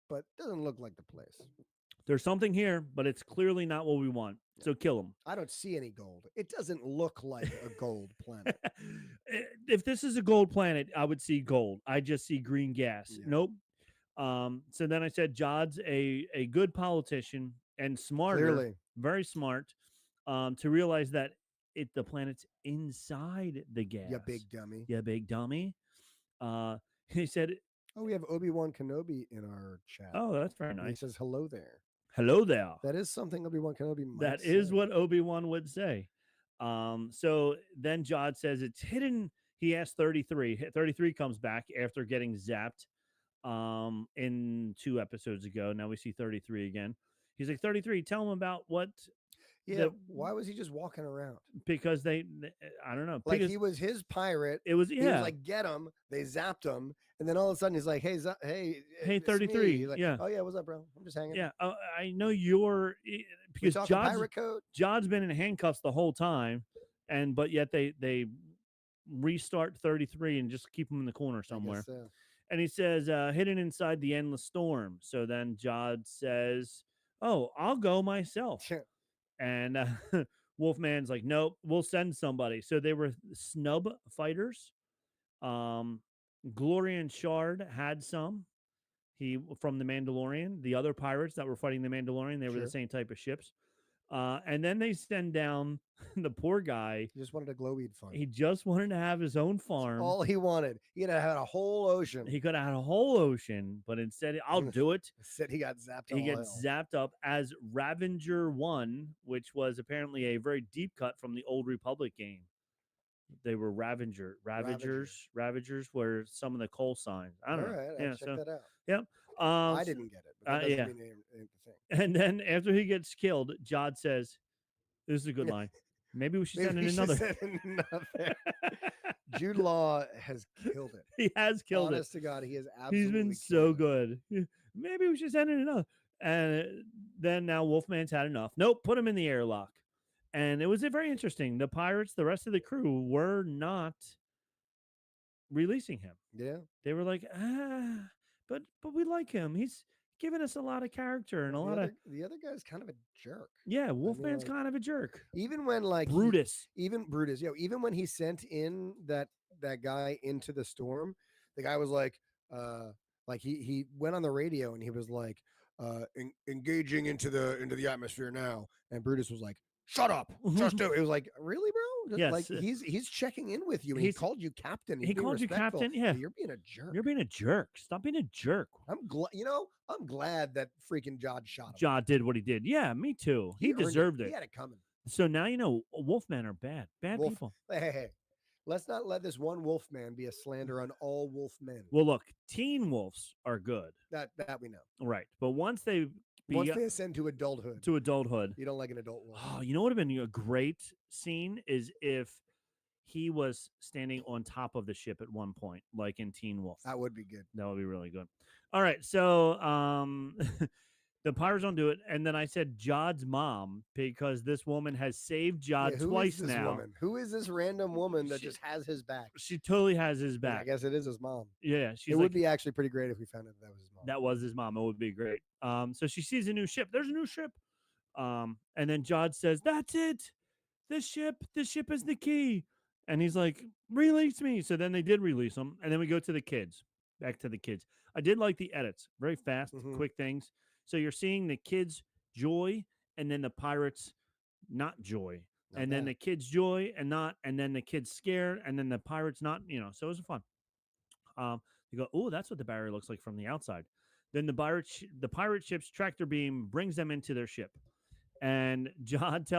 but doesn't look like the place. There's something here, but it's clearly not what we want. So kill him. I don't see any gold. It doesn't look like a gold planet. If this is a gold planet, I would see gold. I just see green gas. Yeah. Nope. So then I said Jod's a good politician and smarter, Clearly. very smart, to realize that the planet's inside the gas. You big dummy. Yeah, big dummy. He said, Oh, we have Obi-Wan Kenobi in our chat. "Oh, that's very And he nice. says hello there. Hello there." That is something Obi-Wan Kenobi might That say. is what Obi-Wan would say. So then Jod says it's hidden. He asked 33. 33 comes back after getting zapped in 2 episodes ago. Now we see 33 again. He's like, 33, tell him about what. Yeah, why was he just walking around? Because they I don't know. Like Because he was his pirate. it was, He was like, get him. They zapped him. And then all of a sudden he's like, hey, Hey, it's 33. me. He's like, Yeah. Oh, yeah, what's up, bro? I'm just hanging. Yeah. I know you're, We because talking pirate code? Jod's been in handcuffs the whole time. But yet they restart 33 and just keep him in the corner somewhere. I guess so. And he says, hidden inside the endless storm. So then Jod says, oh, I'll go myself. And Wolfman's like, nope, we'll send somebody. So they were snub fighters. Glory and Shard had some. He from the Mandalorian. The other pirates that were fighting the Mandalorian, they were the same type of ships. And then they send down the poor guy. He just wanted a glowweed farm. He just wanted to have his own farm. That's all he wanted. He could have had a whole ocean. He could have had a whole ocean, but instead, I'll do it. Instead, he got zapped. He gets zapped up as Ravager 1, which was apparently a very deep cut from the Old Republic game. They were Ravagers were some of the call signs. I don't know. Right, yeah, check that out. Yep. I didn't get it. But that doesn't mean it ain't the thing. And then after he gets killed, Jod says, "This is a good line. Maybe we should send in another." Jude Law has killed it. He has killed Honest to God, he has absolutely. He's been so good. Maybe we should send in another. And then now Wolfman's had enough. Nope, put him in the airlock. And it was very interesting. The pirates, the rest of the crew, were not releasing him. Yeah, they were like, but we like him. He's given us a lot of character and the other guy's kind of a jerk. Yeah, Wolfman's kind of a jerk. Even when Brutus, even when he sent in that guy into the storm, the guy was like he went on the radio and he was like engaging into the atmosphere now, and Brutus was like, shut up, just do it. It was like, really, bro? Yes. Like he's checking in with you. And he called you captain. He called you captain. Yeah, you're being a jerk. You're being a jerk. Stop being a jerk. I'm glad that freaking Jod shot him. Jod did what he did. Yeah, me too. He deserved it. He had it coming. So now you know Wolfmen are bad people. Hey, let's not let this one Wolfman be a slander on all Wolfmen. Well, look, teen wolves are good. That we know. Right, but once they ascend to adulthood, you don't like an adult wolf. Oh, you know what would have been a great scene is if he was standing on top of the ship at one point, like in Teen Wolf. That would be good. That would be really good. All right, so the pirates don't do it, and then I said Jod's mom because this woman has saved Jod twice now. Woman? Who is this random woman that just has his back? She totally has his back. Yeah, I guess it is his mom. Yeah, it would be actually pretty great if we found out that was his mom. That was his mom. It would be great. So she sees a new ship. There's a new ship. And then Jod says, "That's it. This ship is the key." And he's like, "Release me." So then they did release him. And then we go to the kids. Back to the kids. I did like the edits. Very fast, quick things. So you're seeing the kids' joy and then the pirates' not joy. Then the kids' joy and then the kids scared and then the pirates not, so it was fun. You go, "Oh, that's what the barrier looks like from the outside." Then the pirate ship's tractor beam brings them into their ship. And Jod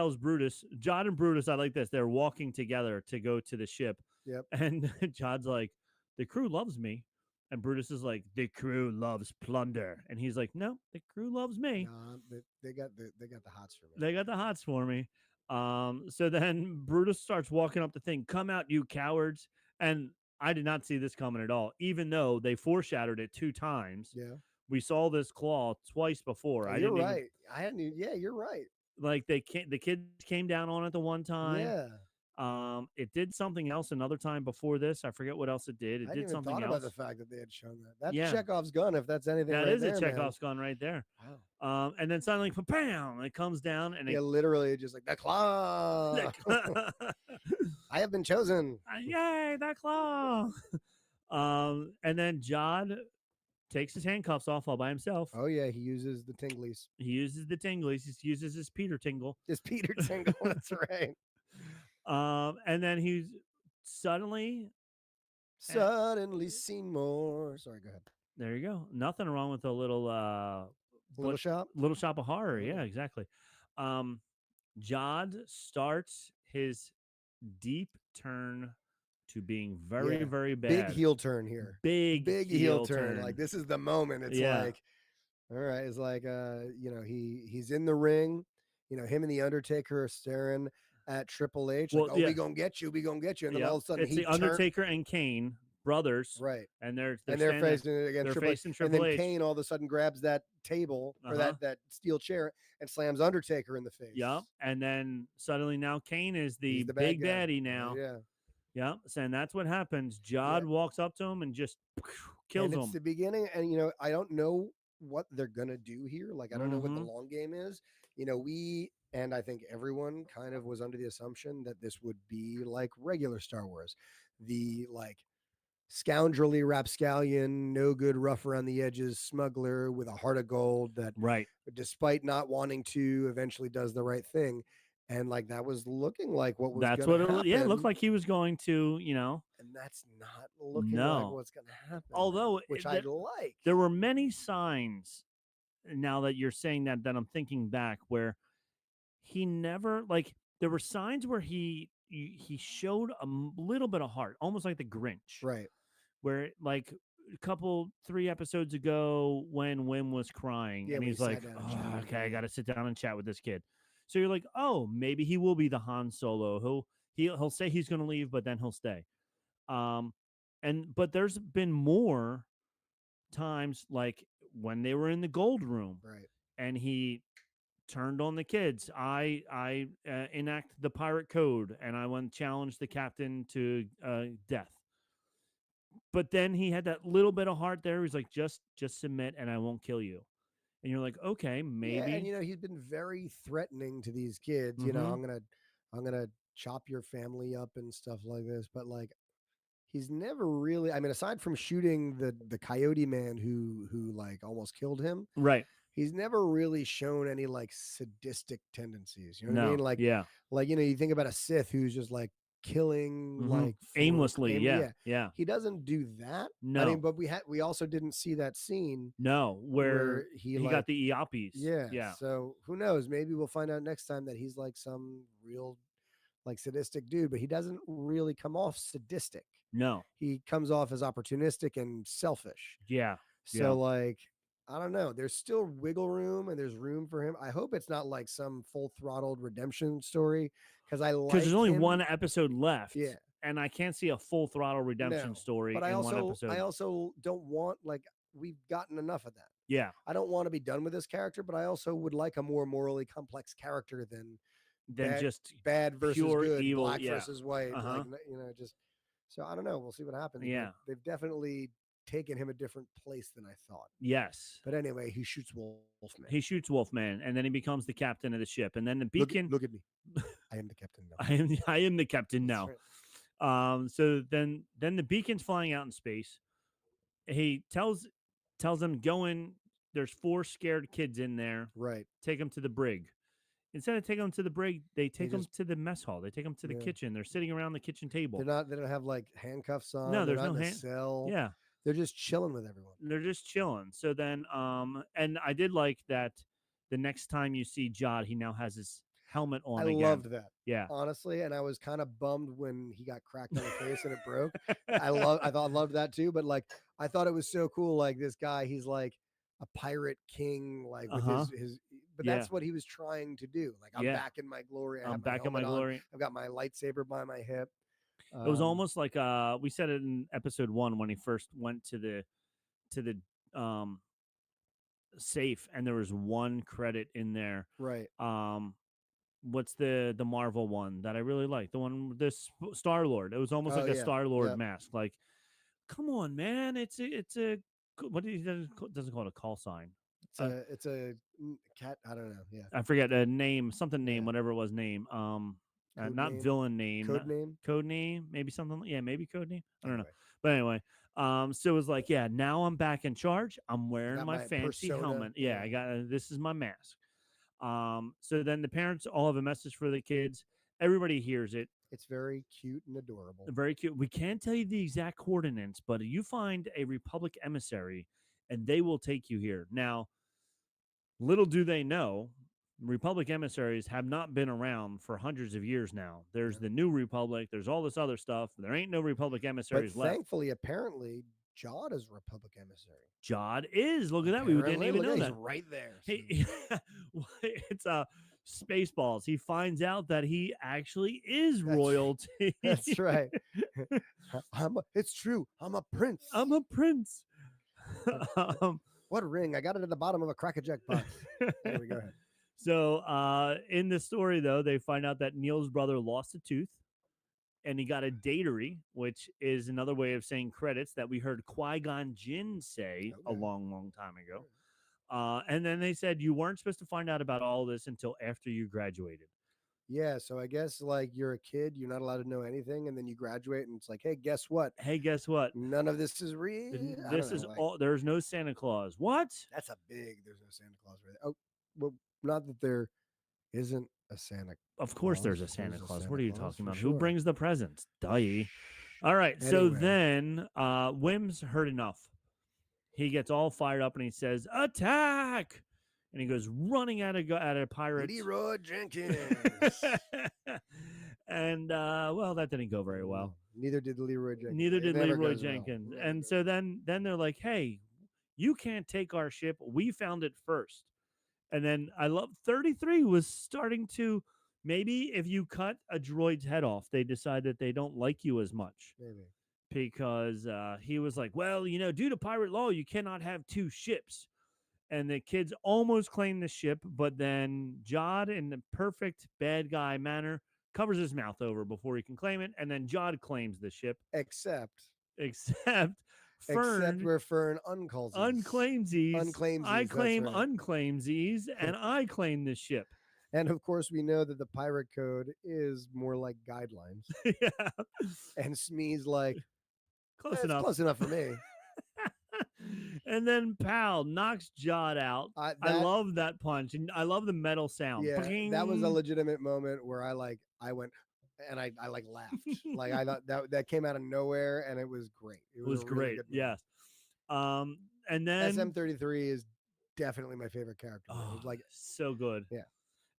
and Brutus, I like this. They're walking together to go to the ship. Yep. And Jod's like, the crew loves me. And Brutus is like, the crew loves plunder. And he's like, no, the crew loves me. No, they got the hots for me. They got the hots for me. So then Brutus starts walking up the thing. Come out, you cowards. And I did not see this coming at all, even though they foreshadowed it 2 times. Yeah. We saw this claw twice before. Oh, I you're didn't right. I hadn't. Yeah, you're right. like the kids came down on it the one time. Yeah. It did something else another time before this. I forget what else it did. It I did hadn't even something thought else. about the fact that they had shown that. That's Yeah. Chekhov's gun, if that's anything. That right is there, a man. Chekhov's gun right there. Wow. And then suddenly, bam! It comes down, and Yeah, literally just like the claw. I have been chosen. Yay, that claw! And then Jod takes his handcuffs off all by himself. Oh yeah, he uses the tinglies. He uses the tinglies. He uses his Peter tingle. It's Peter Tingle. That's right. And then he's suddenly seen more. Sorry, go ahead. there. You go. Nothing wrong with a little Little shop. little shop of horror. Oh. Yeah, exactly. Jod starts his deep turn to being very, Yeah. very bad. Big heel turn here. Big heel turn. Like this is the moment. It's Yeah. like, all right. It's like, he's in the ring. Him and the Undertaker are staring at Triple H. Like, Well, yeah. we gonna get you. We gonna get you. And then Yep. all of a sudden, it's the Undertaker and Kane brothers, right? And they're they're facing it against they're Triple H. facing And Triple then H. Kane all of a sudden grabs that table or that steel chair and slams Undertaker in the face. Yep. And then suddenly now Kane is the He's the big bad guy. baddie now. Yeah. Yep. So and that's what happens. Jod walks up to him and just kills and him. It's the beginning, and I don't know what they're gonna do here. Like I don't know what the long game is. We and I think everyone kind of was under the assumption that this would be like regular Star Wars, the like scoundrelly rapscallion, no good, rough around the edges smuggler with a heart of gold that, right, despite not wanting to, eventually does the right thing. And like that was looking like what was that's gonna what happen. it looked like he was going to, And that's not looking like what's going to happen. Although, which I like. There were many signs. Now that you're saying that I'm thinking back, where he never there were signs where he showed a little bit of heart, almost like the Grinch, right? Where like a couple 3 episodes ago when Wim was crying, and he's like, oh, okay, I got to sit down and chat with this kid. So you're like, oh, maybe he will be the Han Solo. He'll say he's going to leave, but then he'll stay. But there's been more times like when they were in the gold room, right? And he turned on the kids. I enact the pirate code, and I went challenge the captain to death. But then he had that little bit of heart there. He's like, just submit, and I won't kill you. And you're like, okay, maybe. Yeah, and he's been very threatening to these kids. I'm gonna chop your family up and stuff like this. But like, he's never really. I mean, aside from shooting the coyote man who like almost killed him, right? He's never really shown any like sadistic tendencies. You know what I mean? Like, like you think about a Sith who's just like killing like aimlessly. Yeah. He doesn't do that. No. I mean, but we also didn't see that scene. No, where he got the Iapis. Yeah. So who knows? Maybe we'll find out next time that he's like some real like sadistic dude, but he doesn't really come off sadistic. No. He comes off as opportunistic and selfish. Yeah. So like, I don't know. There's still wiggle room and there's room for him. I hope it's not like some full throttled redemption story because there's only one episode left. Yeah. And I can't see a full throttle redemption story but in one episode. I also don't want we've gotten enough of that. Yeah. I don't want to be done with this character, but I also would like a more morally complex character than just bad versus pure good, evil, black versus white. Just so I don't know. We'll see what happens. Yeah. They've definitely taken him a different place than I thought. Yes. But anyway, he shoots Wolfman. He shoots Wolfman, and then he becomes the captain of the ship. And then the beacon. Look at me. I am the captain now. I am the captain now. Right. So then the beacon's flying out in space. He tells them, go in. There's 4 scared kids in there. Right. Take them to the brig. Instead of taking them to the brig, they take them to the mess hall. They take them to the kitchen. They're sitting around the kitchen table. They don't have like handcuffs on. No, there's no cell. Yeah. They're just chilling with everyone. They're just chilling. So then, and I did like that the next time you see Jod, he now has his helmet on I again. loved that. Yeah. Honestly, and I was kind of bummed when he got cracked on the face and it broke. I loved that too, but like I thought it was so cool. Like this guy, he's like a pirate king, like with his but Yeah. that's what he was trying to do. Like I'm Yeah. back in my glory. I I'm have my back in my helmet on. glory. I've got my lightsaber by my hip. It was almost like we said it in episode 1 when he first went to the safe, and there was one credit in there. right. What's the Marvel one that I really like? The one with this Star-Lord. It was almost Oh, like a yeah. Star-Lord Yep. mask. Like, come on, man! It's a what he doesn't call it a call sign. It's a cat. I don't know. Yeah. I forget a name, something name, Yeah. whatever it was name. Code Not name? villain name, Code name. code name, maybe something. Yeah, maybe code name. I don't know. Anyway. But anyway, so it was like, yeah, now I'm back in charge. I'm wearing got my my fancy persona, helmet. Yeah, yeah. I got this is my mask. So then the parents all have a message for the kids. Everybody hears it. It's very cute and adorable. Very cute. We can't tell you the exact coordinates, but you find a Republic emissary, and they will take you here. Now, little do they know, Republic emissaries have not been around for hundreds of years now. There's Yeah. the New Republic. There's all this other stuff. There ain't no Republic But emissaries left. thankfully, apparently, Jod is Republic emissary. Jod is. Look at that. We didn't Apparently, even look know at that. he's right there. Hey, it's Spaceballs. He finds out that he actually is royalty. That's right. It's true. I'm a prince. I'm a prince. What ring? I got it at the bottom of a Crack-a-Jack box. There we go. So in the story, though, they find out that Neil's brother lost a tooth, and he got a datery, which is another way of saying credits that we heard Qui-Gon Jinn say a long, long time ago. And then they said you weren't supposed to find out about all this until after you graduated. Yeah, so I guess like you're a kid, you're not allowed to know anything, and then you graduate, and it's like, hey, guess what? Hey, guess what? None of this is real. This is all. There's no Santa Claus. What? That's a big. There's no Santa Claus. Right there. Oh, well, not that there isn't a Santa. Of course, there's a Claus. Santa There's a Claus. Santa What are you Claus talking for about? sure. Who brings the presents? Duh. All right. So Anyway. then Wim's heard enough. He gets all fired up and he says, "Attack!" And he goes running at a pirate. Leroy Jenkins. And well, that didn't go very well. Neither did Leroy Jenkins. Neither It did never Leroy goes well. Jenkins. Never And goes so then they're like, "Hey, you can't take our ship. We found it first." And then I love 33 was starting to, maybe if you cut a droid's head off, they decide that they don't like you as much. Maybe. Because he was like, well, due to pirate law, you cannot have two ships. And the kids almost claim the ship, but then Jod, in the perfect bad guy manner, covers his mouth over before he can claim it. And then Jod claims the ship. Except Fern, where Fern uncalls unclaimsies. Unclaimsies, I that's claim right. unclaimsies, and I claim the ship. And of course, we know that the pirate code is more like guidelines. Yeah. And Smee's like, Close it's enough. close enough for me. And then Pal knocks Jod out. I love that punch, and I love the metal sound. Yeah, Bing. that was a legitimate moment where I went and I like laughed. Like I thought that came out of nowhere, and it was great. It was a really great. good moment. Yes. And then SM-33 is definitely my favorite character. Oh, like so good. Yeah.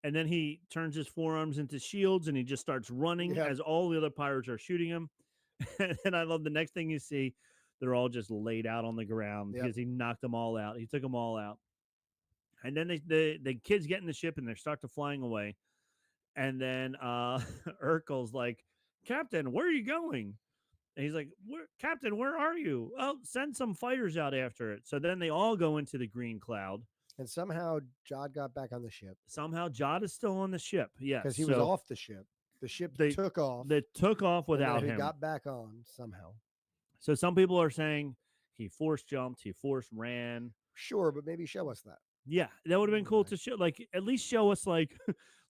And then he turns his forearms into shields, and he just starts running as all the other pirates are shooting him. And I love the next thing you see, they're all just laid out on the ground because he knocked them all out. He took them all out. And then the kids get in the ship and they start to flying away. And then Urkel's like, "Captain, where are you going?" And he's like, "Captain, where are you?" "Oh, send some fighters out after it." So then they all go into the green cloud. And somehow Jod got back on the ship. Somehow Jod is still on the ship. Yes. Because he was off the ship. The ship took off. They took off without him. He got back on somehow. So some people are saying he force jumped, he force ran. Sure, but maybe show us that. Yeah, that would have been cool to show. Like, at least show us like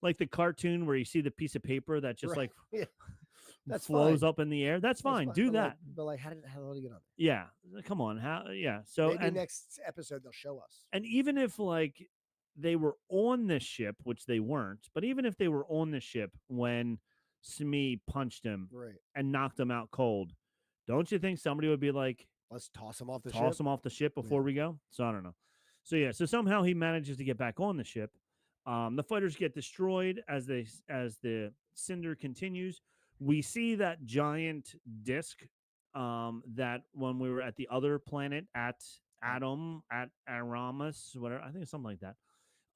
the cartoon where you see the piece of paper that just like That's flows fine. up in the air. That's fine. Do but that. Like, but like, how did he get on there? Yeah, come on. How? Yeah. So maybe next episode they'll show us. And even if like they were on this ship, which they weren't, but even if they were on the ship when Smee punched him and knocked him out cold, don't you think somebody would be like, let's toss him off the ship? Toss him off the ship before we go? So I don't know. So yeah, so somehow he manages to get back on the ship. The fighters get destroyed as the cinder continues. We see that giant disc that when we were at the other planet at Aramis, whatever, I think it's something like that.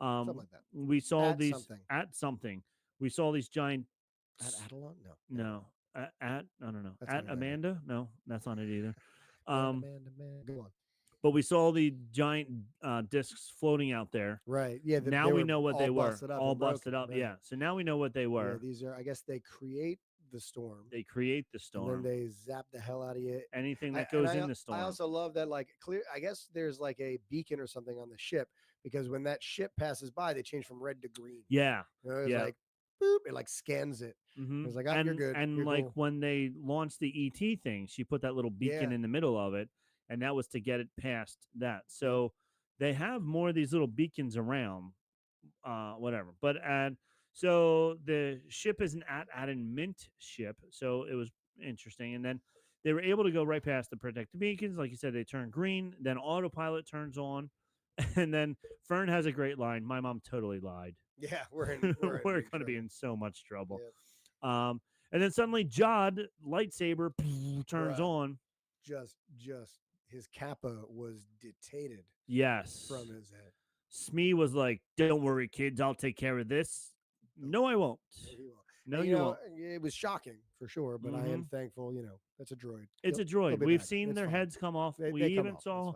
Something like that. We saw At these something. at something. We saw these giant. At Adelon? No. No. At I don't know. That's At not it either. Amanda? No, that's not it either. Amanda. Go on. But we saw the giant discs floating out there. Right. Yeah. Now we know what they were. All busted up. Right. Yeah. So now we know what they were. Yeah, these are, I guess they create the storm. They create the storm. And then they zap the hell out of you. Anything that goes in the storm. I also love that, like, I guess there's like a beacon or something on the ship, because when that ship passes by, they change from red to green. Yeah. It's like, boop, it like scans it. Mm-hmm. It's like, oh, you're good. And you're like cool. when they launched the ET thing, she put that little beacon in the middle of it, and that was to get it past that. So they have more of these little beacons around, whatever. But so the ship is an Aden Mint ship, so it was interesting. And then they were able to go right past the protected beacons. Like you said, they turn green, then autopilot turns on, and then Fern has a great line. My mom totally lied. Yeah, we're going to be in so much trouble. Yep. And then suddenly Jod lightsaber turns on. Just his kappa was detated. Yes. From his head. Smee was like, "Don't worry, kids. I'll take care of this." No, I won't. No, you won't. It was shocking for sure, but I am thankful. That's a droid. It's a droid. We've seen their heads come off. We even saw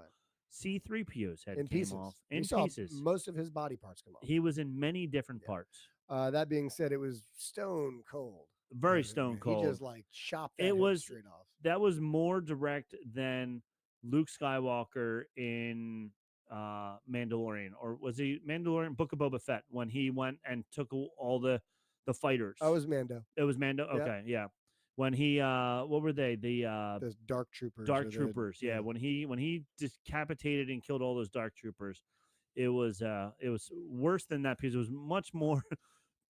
C-3PO's head in came pieces. off in pieces. Most of his body parts come off. He was in many different parts. That being said, it was stone cold. Very stone cold. He just like chopped that head straight off. That was more direct than Luke Skywalker in Mandalorian, or was he Mandalorian Book of Boba Fett when he went and took all the fighters? Oh, it was Mando. It was Mando. Okay, yeah. When he what were they? The dark troopers. Dark troopers. Yeah. When he decapitated and killed all those dark troopers, it was worse than that because it was much more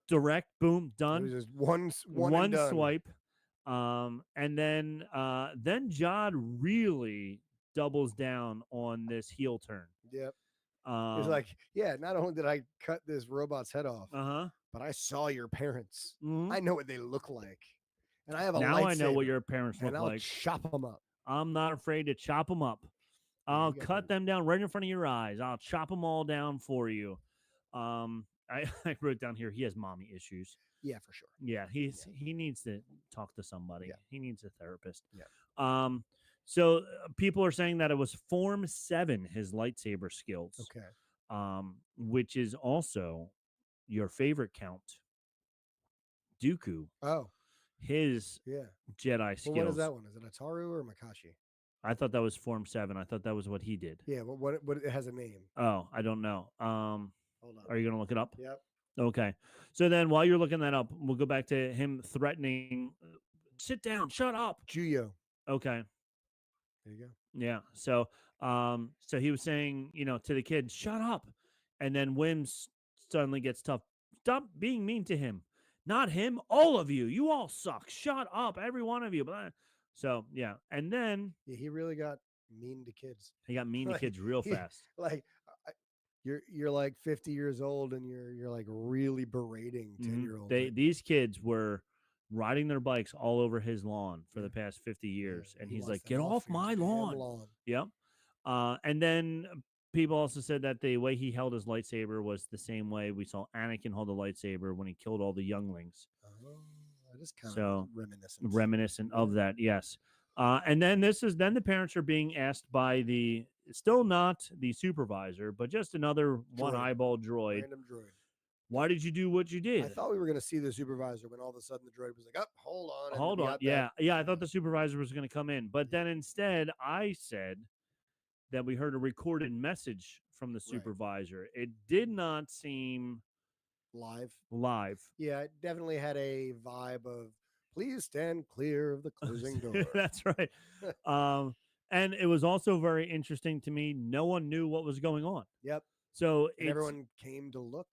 direct. Boom, done. It was just one swipe. And then Jod really doubles down on this heel turn. Yep. It's like, not only did I cut this robot's head off, but I saw your parents. Mm-hmm. I know what they look like. And I have a now lightsaber, I know what your parents look I'll like. Chop them up. I'm not afraid to chop them up. I'll cut them down right in front of your eyes. I'll chop them all down for you. I wrote down here, he has mommy issues. Yeah, for sure. Yeah, he needs to talk to somebody. Yeah. He needs a therapist. Yeah. So people are saying that it was Form 7, his lightsaber skills. Okay. Which is also your favorite count, Dooku. Oh. His Jedi skills. Well, what is that one? Is it Ataru or Makashi? I thought that was Form 7. I thought that was what he did. Yeah, but what it has a name. Oh, I don't know. Hold on. Are you going to look it up? Yep. Okay. So then while you're looking that up, we'll go back to him threatening, sit down, shut up. Juyo. Okay. There you go. Yeah. So so he was saying, to the kid, shut up. And then Wims suddenly gets tough. Stop being mean to him. Not him, all of you. You all suck. Shut up, every one of you. So, yeah. And then he really got mean to kids. He got mean to kids real fast. Like you're like 50 years old and you're like really berating 10-year-olds. These kids were riding their bikes all over his lawn for the past 50 years. And he's like, get off my lawn. Yep. And then people also said that the way he held his lightsaber was the same way we saw Anakin hold the lightsaber when he killed all the younglings. Oh, that is kind of reminiscent of that, yes. And then then the parents are being asked by still not the supervisor, but just another one-eyeball droid. Random droid. Why did you do what you did? I thought we were going to see the supervisor when all of a sudden the droid was like, hold on. Hold on. Yeah. I thought the supervisor was going to come in. But then instead, I said that we heard a recorded message from the supervisor. Right. It did not seem live. Yeah, it definitely had a vibe of, please stand clear of the closing door. That's right. And it was also very interesting to me. No one knew what was going on. Yep. So everyone came to look.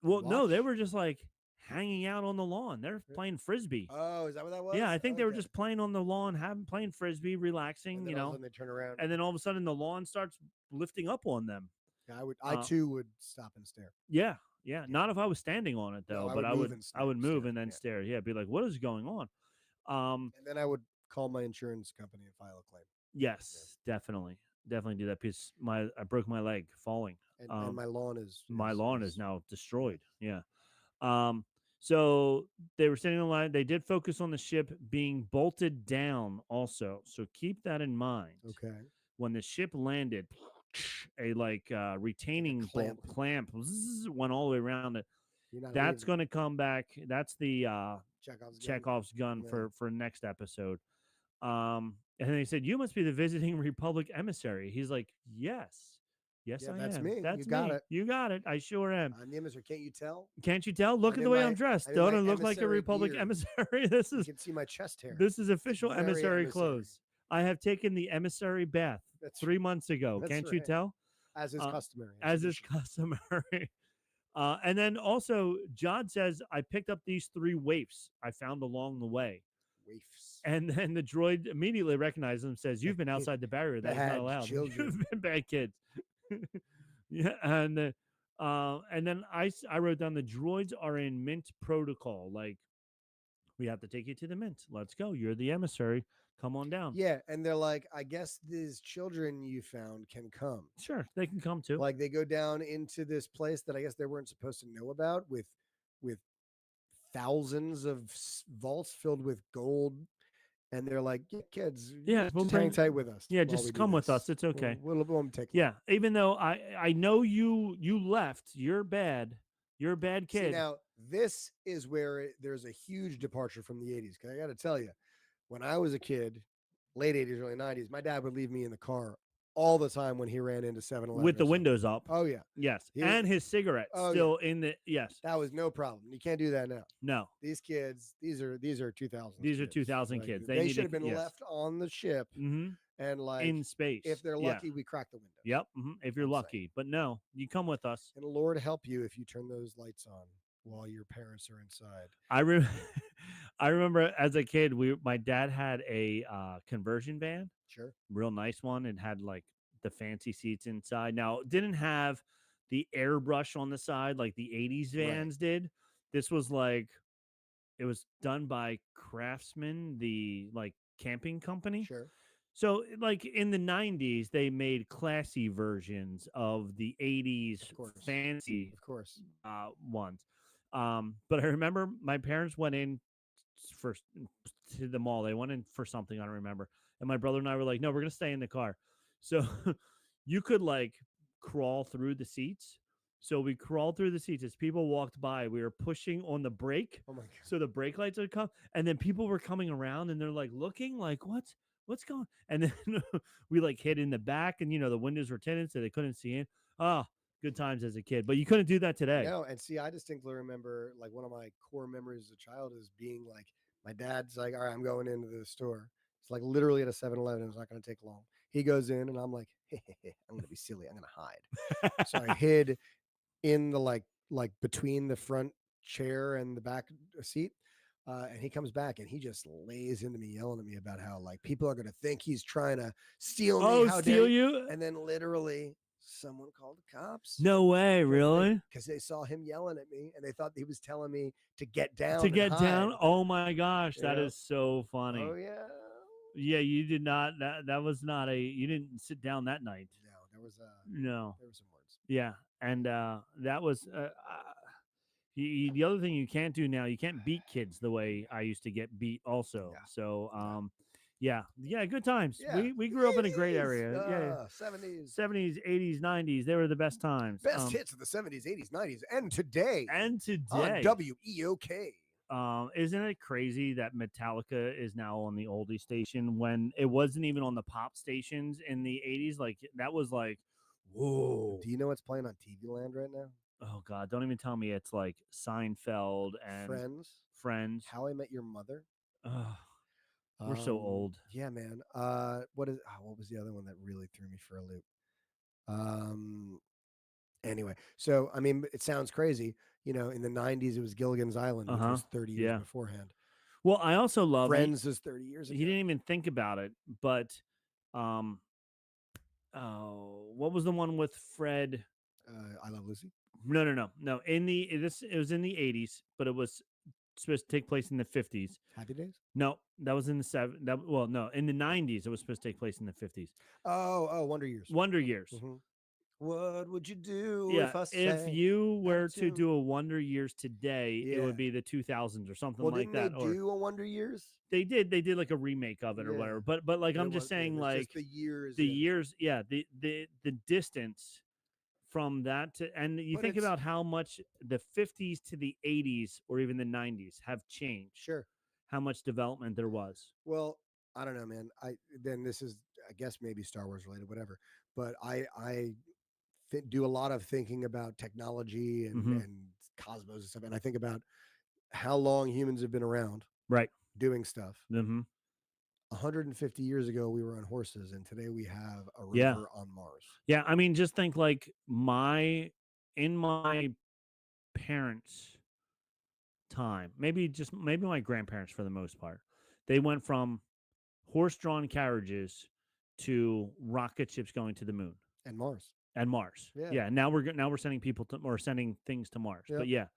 Well, no, they were just like hanging out on the lawn. They're playing frisbee. Oh, is that what that was? Yeah, I think they were just playing on the lawn, playing frisbee, relaxing. And then all of a sudden they turn around, and then all of a sudden the lawn starts lifting up on them. Yeah, I too would stop and stare. Yeah, yeah. Not if I was standing on it No, though, I but would move and I would move stare. and then Yeah. stare. Yeah, be like, what is going on? And then I would call my insurance company and file a claim. Yes, definitely do that because I broke my leg falling. And my lawn is My lawn is now yeah. destroyed. Yeah. So they were standing in line. They did focus on the ship being bolted down also. So keep that in mind. Okay. When the ship landed, a retaining clamp went all the way around it. You're not That's leaving. going to come back. That's the Chekhov's gun. gun for next episode. And then he said, "You must be the visiting Republic emissary." He's like, "Yes, yes, Yeah, I that's am. me. That's You got me. it. You got it. I sure am." I'm the emissary. Can't you tell? Can't you tell? Look I'm at in the way my- I'm dressed. I'm in Don't my I look like a emissary Republic gear. emissary? This You is can see my chest hair. this is official very emissary emissary. clothes. I have taken the emissary bath That's 3 months ago. That's Can't you right. tell? As is customary. As is customary. And then also, John says, I picked up these 3 waifs I found along the way. Waifs. And then the droid immediately recognizes them, says, "You've been outside the barrier. That is not Bad allowed. children. You've been bad kids." Yeah, and then I wrote down the droids are in Mint protocol. Like, we have to take you to the Mint. Let's go. You're the emissary. Come on down. Yeah, and they're like, I guess these children you found can come. Sure, they can come too. Like they go down into this place that I guess they weren't supposed to know about with thousands of vaults filled with gold. And they're like, yeah, kids, Yeah, just hang tight with us. Yeah, while we just do come with this. us. It's okay. We'll won't take long. Yeah, even though I know you left. You're bad. You're a bad kid. See, now this is where there's a huge departure from the 80s. Because I got to tell you, when I was a kid, late 80s, early 90s, my dad would leave me in the car all the time when he ran into 7-Eleven. With the windows up. Oh, yeah. Yes. And his cigarettes still in the, yes. That was no problem. You can't do that now. No. These kids, these are 2000. These are 2000 kids. They should have been left on the ship and like in space. If they're lucky, we crack the window. Yep. If you're lucky. But no, you come with us. And Lord help you if you turn those lights on while your parents are inside. I remember as a kid, my dad had a conversion van. Sure. Real nice one. It had like the fancy seats inside. Now, it didn't have the airbrush on the side like the 80s vans did. This was like, it was done by Craftsman, the like camping company. Sure. So like in the 90s, they made classy versions of the 80s fancy ones. But I remember my parents went in first to the mall. They went in for something, I don't remember. And my brother and I were like, no, we're going to stay in the car. So you could like crawl through the seats. So we crawled through the seats as people walked by. We were pushing on the brake. Oh my God. So the brake lights would come. And then people were coming around and they're like looking like, what's going on? And then we like hid in the back and, the windows were tinted so they couldn't see in. Oh, good times as a kid. But you couldn't do that today. No, and see, I distinctly remember like one of my core memories as a child is being like, my dad's like, all right, I'm going into the store. It's like literally at a 7-Eleven. It's not going to take long. He goes in and I'm like, hey, I'm going to be silly. I'm going to hide. So I hid in the like between the front chair and the back seat. And he comes back and he just lays into me, yelling at me about how like people are going to think he's trying to steal me. Oh, steal you? And then literally someone called the cops. No way, really? Because they saw him yelling at me and they thought he was telling me to get down. To get down? Oh my gosh, that is so funny. Oh yeah. Yeah, you did not. That was not you didn't sit down that night. No, there was no. There were some words. Yeah, and that was the other thing you can't do now. You can't beat kids the way I used to get beat. Also, so yeah, good times. Yeah. We grew up in a great area. 70s, 80s, 90s. They were the best times. Best hits of the 70s, 80s, 90s, and today. On WEOK. Isn't it crazy that Metallica is now on the oldie station when it wasn't even on the pop stations in the 80s? Like that was like, whoa. Do you know what's playing on TV Land right now? Oh God, don't even tell me it's like Seinfeld and Friends. How I Met Your Mother. We're so old. Yeah, man. What was the other one that really threw me for a loop? Anyway, so I mean, it sounds crazy. In the 90s, it was Gilligan's Island, which was 30 years beforehand. Well, I also love Friends is 30 years ago. He didn't even think about it, but what was the one with Fred? I Love Lucy. No, no, no, no. In the this it was in the 80s, but it was supposed to take place in the 50s. Happy Days. No, that was in the well, no, in the 90s. It was supposed to take place in the 50s. Oh, Wonder Years. Wonder Years. Hmm. What would you do Yeah, if I if sang you out were of to tune? do a Wonder Years today, it Yeah. would be the 2000s or something Well, like didn't they that. Or do a Wonder Years? they did like a remake of it or Yeah. whatever. But like But I'm just saying, it's just like the years the in. years, yeah, the distance from that to, and you But think it's about how much the 50s to the 80s or even the 90s have changed, sure. how much development there was. Well, I don't know, man. Then this is, I guess, maybe Star Wars related, whatever. But I do a lot of thinking about technology Hmm. and cosmos and stuff, and I think about how long humans have been around Right. doing stuff. Hmm. 150 years ago, we were on horses, and today we have a Yeah. rover on Mars. Yeah. I mean, just think like in my parents' time, maybe my grandparents for the most part, they went from horse-drawn carriages to rocket ships going to the moon And Mars. and Mars. Yeah. Yeah, now we're sending people to, or sending things to Mars. Yep. But yeah,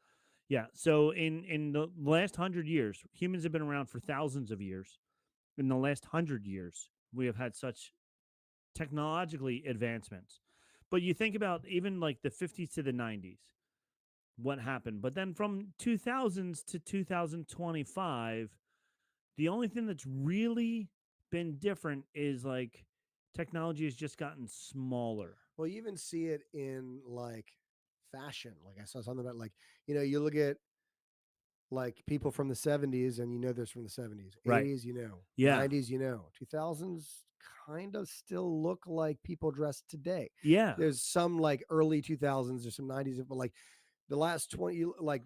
yeah. So in the last 100 years, humans have been around for thousands of years. In the last 100 years, we have had such technologically advancements. But you think about even like the 50s to the 90s, what happened. But then from 2000s to 2025, the only thing that's really been different is like technology has just gotten smaller. Well, you even see it in like fashion. Like I saw something about like, you look at like people from the 70s and there's from the 70s, Right. 80s, Yeah. 90s, 2000s kind of still look like people dressed today. Yeah. There's some like early 2000s or some 90s, but like the last 20, like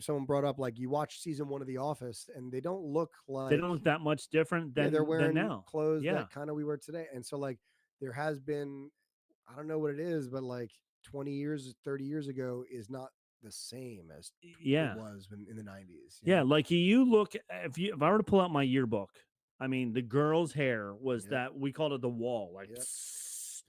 someone brought up, like you watch season 1 of The Office and they don't look They like, don't look that much different yeah, they're than wearing now. clothes Yeah. that kind of we wear today. And so like there has been, I don't know what it is, but like 20 years, 30 years ago is not the same as it Yeah. was in the 90s. Yeah. Like you look, if I were to pull out my yearbook, I mean, the girl's hair was Yep. that we called it the wall, like, Yep.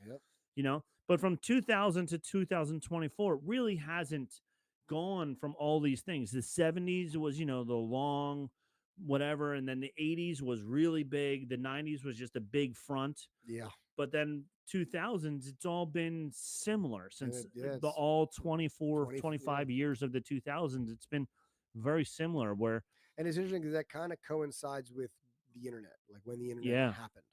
Yep. you know, but from 2000 to 2024, it really hasn't gone from all these things. The 70s was, the long whatever. And then the 80s was really big. The 90s was just a big front. Yeah. But then 2000s, it's all been similar since the it's all 24, 20, 25 years of the 2000s. It's been very similar where, and it's interesting because that kind of coincides with the internet, like when the internet yeah, happened.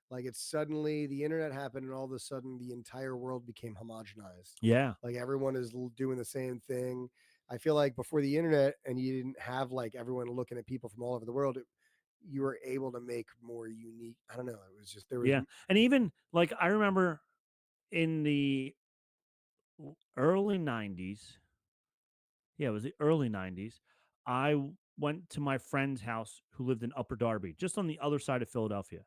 Like it's suddenly the internet happened, and all of a sudden the entire world became homogenized. yeah, Like everyone is doing the same thing. I feel like before the internet, and you didn't have like everyone looking at people from all over the world, you were able to make more unique. I don't know. It was just there was. yeah. And even like I remember in the early 90s, yeah, it was the early 90s. Went to my friend's house who lived in Upper Darby, just on the other side of Philadelphia.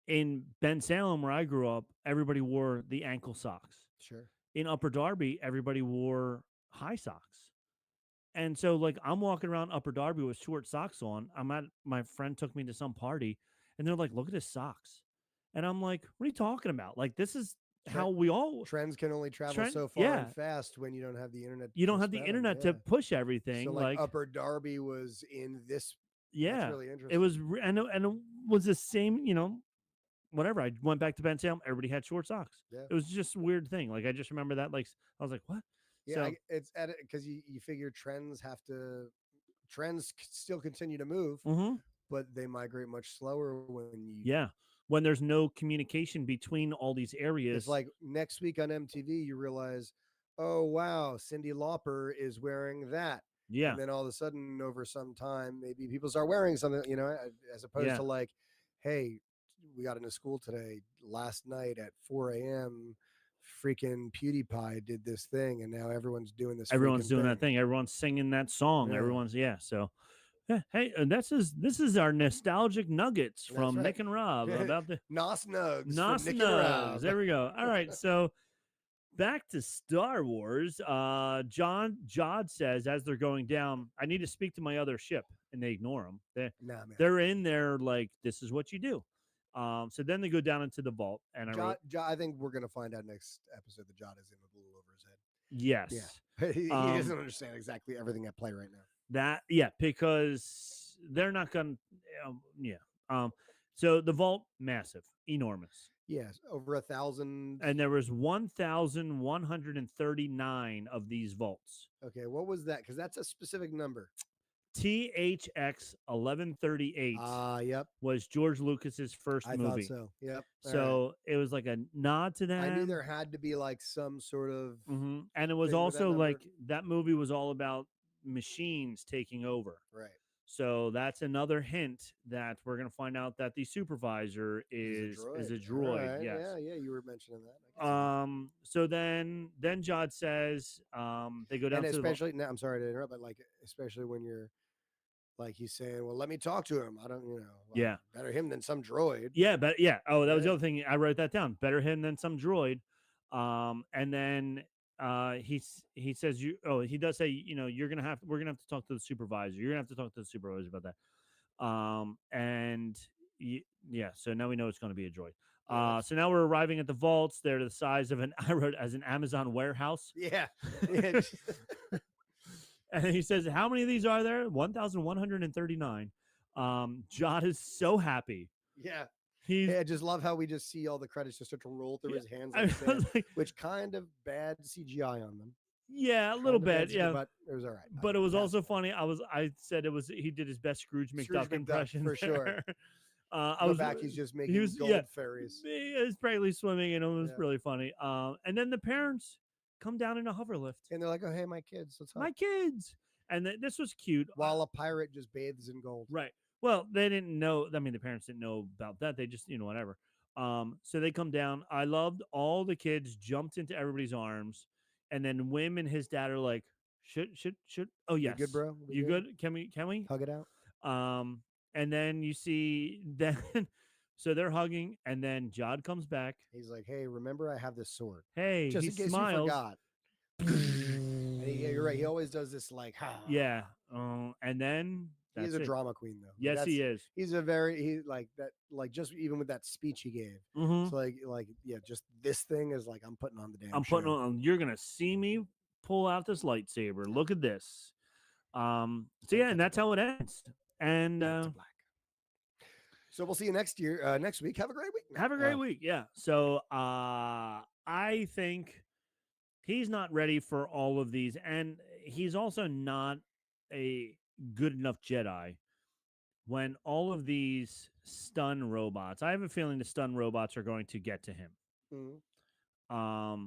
In Ben Salem, where I grew up, everybody wore the ankle socks. Sure. In Upper Darby, everybody wore high socks. And so, like, I'm walking around Upper Darby with short socks on. My friend took me to some party, and they're like, "Look at his socks," and I'm like, "What are you talking about? Like, this is how we all Trends can only travel so far yeah. and fast when you don't have the internet. You don't have the internet to push everything. So like Upper Darby was in this. Yeah, that's really interesting. it was, and it was the same. Whatever. I went back to Ben Salem. Everybody had short socks. Yeah. It was just a weird thing. Like I just remember that. Like I was like, "What?" Yeah, So it's because you figure trends still continue to move, mhm. but they migrate much slower when you. Yeah, when there's no communication between all these areas. It's like next week on MTV, you realize, oh wow, Cyndi Lauper is wearing that. Yeah, And then all of a sudden, over some time, maybe people start wearing something, as opposed to like, hey, we got into school today. Last night at 4 a.m., freaking PewDiePie did this thing, and now everyone's doing this. Everyone's doing thing. that thing. Everyone's singing that song. Yeah. Everyone's So, yeah, hey, this is our nostalgic nuggets from right. Nick and Rob about the Nos Nugs. Nos Nick and Rob. Nugs. There we go. All right, so back to Star Wars. Jod says as they're going down, I need to speak to my other ship, and they ignore him. They're in there like this is what you do. So then they go down into the vault, and I think we're gonna find out next episode that Jod is in a little over Yeah. Yes. He doesn't understand exactly everything at play right now. Because they're not going to, yeah. Um, so the vault, massive, enormous. Yes, over 1,000. And there was 1,139 of these vaults. Okay, what was that? Because that's a specific number. THX 1138 Yep. was George Lucas's first I movie. thought so. Yep. So it was like a nod to them. I knew there had to be like some sort of. And it was thing with that also number. like that movie was all about machines taking over. Right. So that's another hint that we're going to find out that the supervisor is a droid. Right. Yes. Yeah, you were mentioning that. So then Jod says they go down and to especially now, I'm sorry to interrupt, but like especially when you're like he's saying, well, let me talk to him. I don't, yeah, better him than some droid. yeah, but yeah. Oh, that was the other thing. I wrote that down. Better him than some droid. And then he says he does say we're gonna have to talk to the supervisor. You're gonna have to talk to the supervisor about that. Yeah, so now we know it's going to be a droid. So now we're arriving at the vaults. They're the size of I wrote as an Amazon warehouse. Yeah. And he says, how many of these are there? 1,139. Jod is so happy. Yeah. I just love how we just see all the credits just start to roll through his hands, which kind of bad CGI on them. Yeah, a little bit. Yeah, but it was all right. But it was also funny. I said he did his best Scrooge McDuck impression for sure. He's just making gold fairies. He was practically swimming, and it was really funny. And then the parents come down in a hover lift, and they're like, "Oh, hey, my kids, what's up?" My kids, and this was cute. While a pirate just bathes in gold, right? Well, they didn't know. I mean, the parents didn't know about that. They just whatever. So they come down. I loved all the kids jumped into everybody's arms, and then Wim and his dad are like, should. Oh yes, you good, bro? You good? Can we hug it out? And then you see so they're hugging, and then Jod comes back. He's like, "Hey, remember I have this sword." Hey, just he in case smiles. You forgot. And you're right. He always does this like, yeah. And then he's a drama queen, though. Yes, he is. He's like that. Like just even with that speech he gave, mm-hmm. it's like just this thing is like I'm putting on the damn. Putting on. You're gonna see me pull out this lightsaber. Look at this. So yeah, and that's how it ends. And so we'll see you next week. Have a great week. Have a great week. Yeah. So I think he's not ready for all of these, and he's also not a good enough Jedi. When all of these stun robots, I have a feeling the stun robots are going to get to him. Mm-hmm.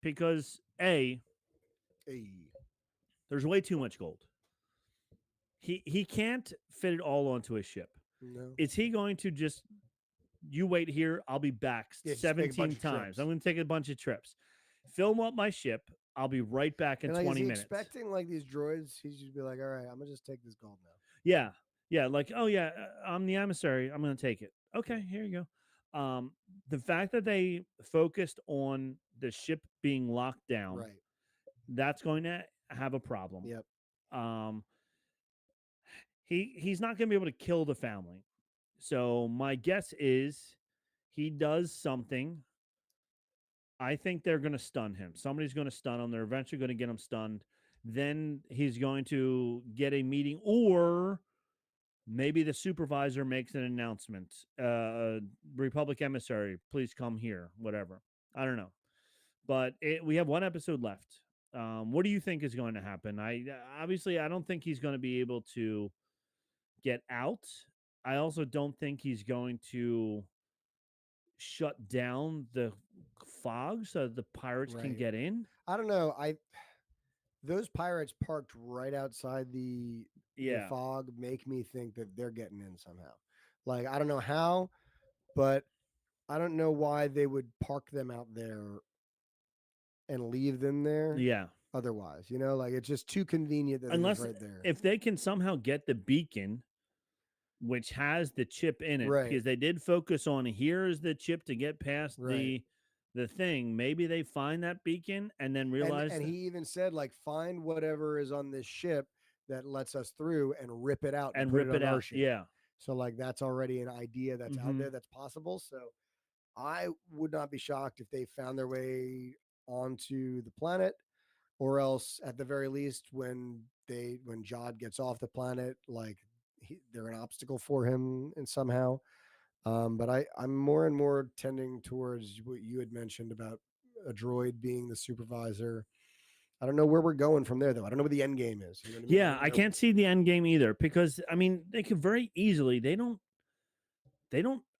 Because there's way too much gold. He can't fit it all onto his ship. No. Is he going to just, you wait here, I'll be back 17 times. I'm going to take a bunch of trips. Fill up my ship. I'll be right back in 20 minutes. Expecting like these droids, he's just be like, all right, I'm going to just take this gold now. Yeah. Yeah. Like, oh yeah, I'm the emissary. I'm going to take it. Okay, here you go. The fact that they focused on the ship being locked down, right, that's going to have a problem. Yep. He's not going to be able to kill the family. So my guess is he does something. I think they're going to stun him. Somebody's going to stun him. They're eventually going to get him stunned. Then he's going to get a meeting, or maybe the supervisor makes an announcement. Republic emissary, please come here. Whatever. I don't know. But we have one episode left. What do you think is going to happen? I don't think he's going to be able to get out. I also don't think he's going to shut down the fog so the pirates can get in. I don't know. Those pirates parked right outside the fog make me think that they're getting in somehow. Like, I don't know how, but I don't know why they would park them out there and leave them there. Yeah. Otherwise, like it's just too convenient that unless right there. If they can somehow get the beacon, which has the chip in it, because they did focus on here's the chip to get past the thing. Maybe they find that beacon and then realize. And he even said, like, find whatever is on this ship that lets us through and rip it out and rip it out. Yeah. So like that's already an idea that's out there that's possible. So I would not be shocked if they found their way onto the planet, or else at the very least, when Jod gets off the planet, like they're an obstacle for him and somehow. But I'm more and more tending towards what you had mentioned about a droid being the supervisor. I don't know where we're going from there, though. I don't know what the end game is. You know what I mean? Yeah, I can't see the end game either because I mean they could very easily. They don't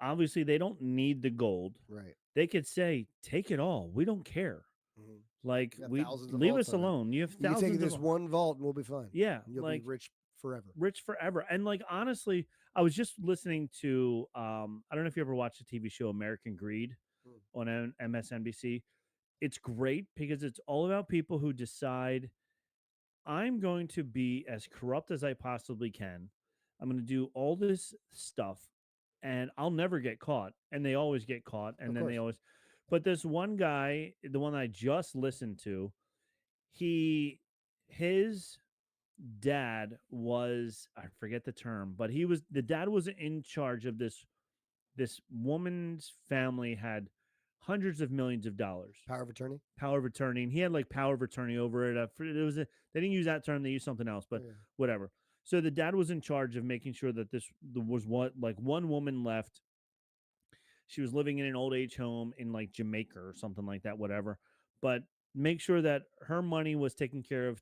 obviously they don't need the gold. Right. They could say, "Take it all. We don't care. Mm-hmm. Like You got we thousands of leave vaults us on Earth. alone. You have You can take thousands this of one vault and we'll be fine. yeah, And you'll be like rich forever. rich forever." And like honestly, I was just listening to I don't know if you ever watched the TV show American Greed Mm. on MSNBC. It's great because it's all about people who decide I'm going to be as corrupt as I possibly can. I'm going to do all this stuff and I'll never get caught. And they always get caught. And Of then they course. always, but this one guy, the one I just listened to, he, his dad was, I forget the term, but the dad was in charge of this woman's family had hundreds of millions of dollars. Power of attorney. Power of attorney. And he had like power of attorney over it. They didn't use that term. They used something else, but Okay. whatever. So the dad was in charge of making sure that there was what like one woman left. She was living in an old age home in like Jamaica or something like that, whatever. But make sure that her money was taking care of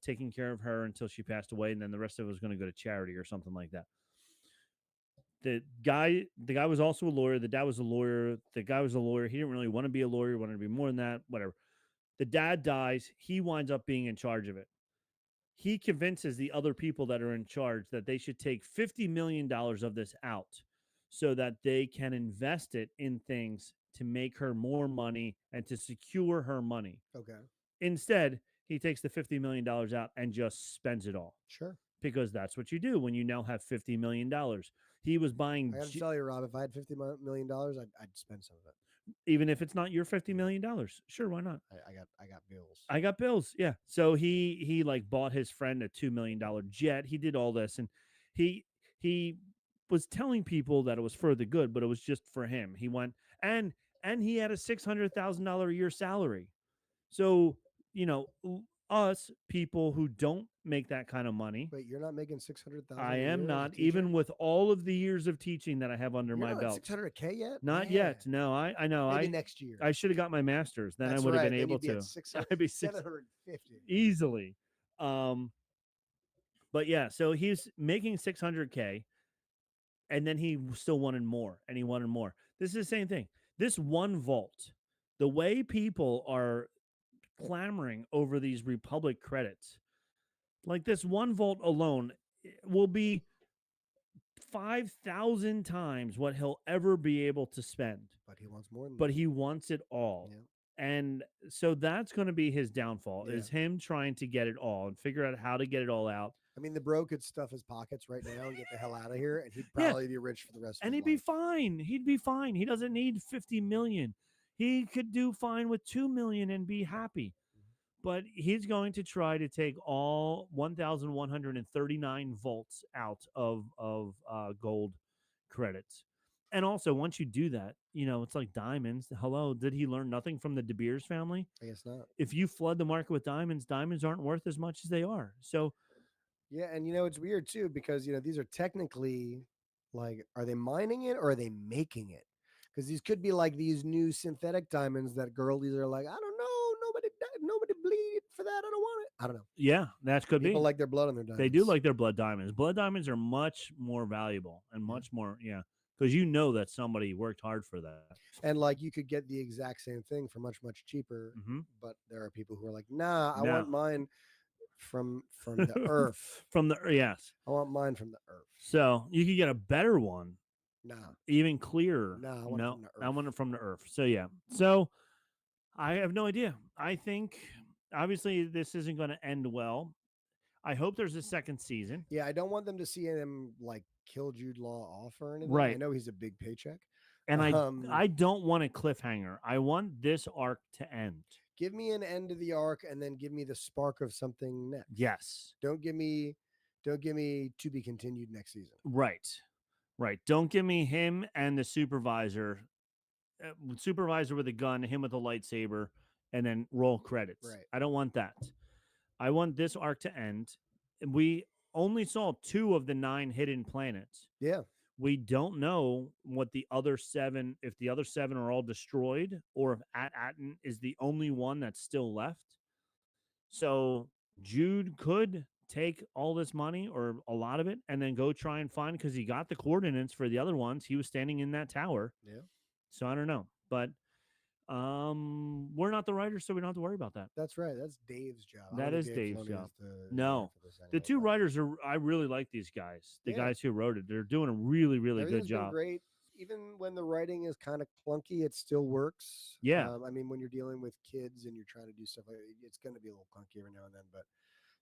her until she passed away, and then the rest of it was going to go to charity or something like that. The guy was also a lawyer. The dad was a lawyer. The guy was a lawyer. He didn't really want to be a lawyer. He wanted to be more than that. Whatever. The dad dies. He winds up being in charge of it. He convinces the other people that are in charge that they should take $50 million of this out so that they can invest it in things to make her more money and to secure her money. Okay. Instead, he takes the $50 million out and just spends it all Sure. because that's what you do when you now have $50 million. He was buying, I got to tell you, Rob, if I had $50 million, I'd spend some of it. even if it's not your $50 million. Sure, why not? I got bills. I got bills. Yeah. So he like bought his friend a $2 million jet. He did all this, and he was telling people that it was for the good, but it was just for him. He went and he had a $600,000 a year salary. So us people who don't make that kind of money. Wait, you're not making 600,000? I am not, even with all of the years of teaching that I have under You're my not belt. at 600K yet? Not Man. yet. No, I know. Maybe next year. I should have got my master's. Then That's I would have right. been Then able you'd be to. at 600, I'd be 750 easily. But yeah, so he's making 600K, and then he still wanted more, and he wanted more. This is the same thing. This one vault, the way people are clamoring over these Republic credits, like this one vault alone will be 5,000 times what he'll ever be able to spend. But he wants more than But that. he wants it all. Yeah. And so that's going to be his downfall, Yeah. is him trying to get it all and figure out how to get it all out. I mean, the bro could stuff his pockets right now and get the hell out of here, and he'd probably be rich for the rest of And his he'd be life. fine. He'd be fine. He doesn't need 50 million. He could do fine with 2 million and be happy. But he's going to try to take all 1,139 volts out of gold credits. And also, once you do that, it's like diamonds. Hello, did he learn nothing from the De Beers family? I guess not. If you flood the market with diamonds, diamonds aren't worth as much as they are. So, yeah, and it's weird too because these are technically like, are they mining it or are they making it? Because these could be like these new synthetic diamonds that girlies are like, I don't know, nobody bleed for that. I don't want it. I don't know. yeah, that could People be. like their blood on their diamonds. They do like their blood diamonds. Blood diamonds are much more valuable and much more, because that somebody worked hard for that. And like you could get the exact same thing for much, much cheaper. Mm-hmm. But there are people who are like, nah, I want mine from the earth. Yes. I want mine from the earth. So you could get a better one. Nah. Even clearer. Nah, I want it from the earth. I want it from the earth. So yeah. So I have no idea. I think obviously this isn't going to end well. I hope there's a second season. Yeah, I don't want them to see him like kill Jude Law off or anything. Right. I know he's a big paycheck. And I don't want a cliffhanger. I want this arc to end. Give me an end of the arc and then give me the spark of something next. Yes. Don't give me to be continued next season. Right. Don't give me him and the supervisor with a gun, him with a lightsaber, and then roll credits. Right. I don't want that. I want this arc to end. We only saw 2 of the 9 hidden planets. Yeah. We don't know what the other 7, if the other 7 are all destroyed, or if Atten is the only one that's still left. So Jude could take all this money or a lot of it and then go try and find, because he got the coordinates for the other ones. He was standing in that tower. Yeah. So I don't know. But we're not the writers, so we don't have to worry about that. That's right. That's Dave's job. I don't That think is Dave Dave's Filoni job. is the writer No. for this The anyway, 2 but writers are, I really like these guys. The Yeah. guys who wrote it. They're doing a really, really good everything's been job. great. Even when the writing is kind of clunky, it still works. Yeah. I mean, when you're dealing with kids and you're trying to do stuff like it's going to be a little clunky every now and then. But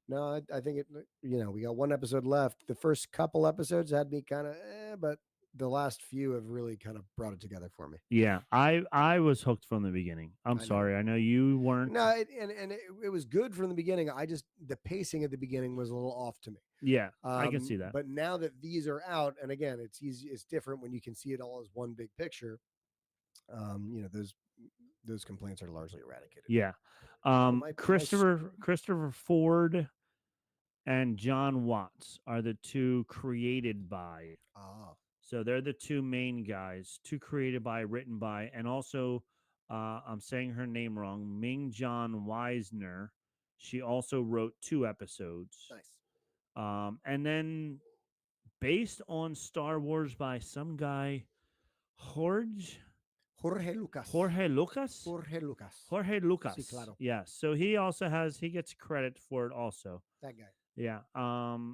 no, I think it. We got one episode left. The first couple episodes had me kind of, but the last few have really kind of brought it together for me. Yeah, I was hooked from the beginning. I'm sorry. I know you weren't. No, it was good from the beginning. The pacing at the beginning was a little off to me. Yeah, I can see that. But now that these are out, and again, it's easy. It's different when you can see it all as one big picture. Those complaints are largely eradicated. Yeah. Christopher Ford and John Watts are the 2 created by. So they're the 2 main guys, 2 created by, written by, and also I'm saying her name wrong, Ming John Weisner. She also wrote 2 episodes. Nice. And then based on Star Wars by some guy, Jorge Lucas. Sí, claro. Yeah. So he gets credit for it also. That guy. Yeah.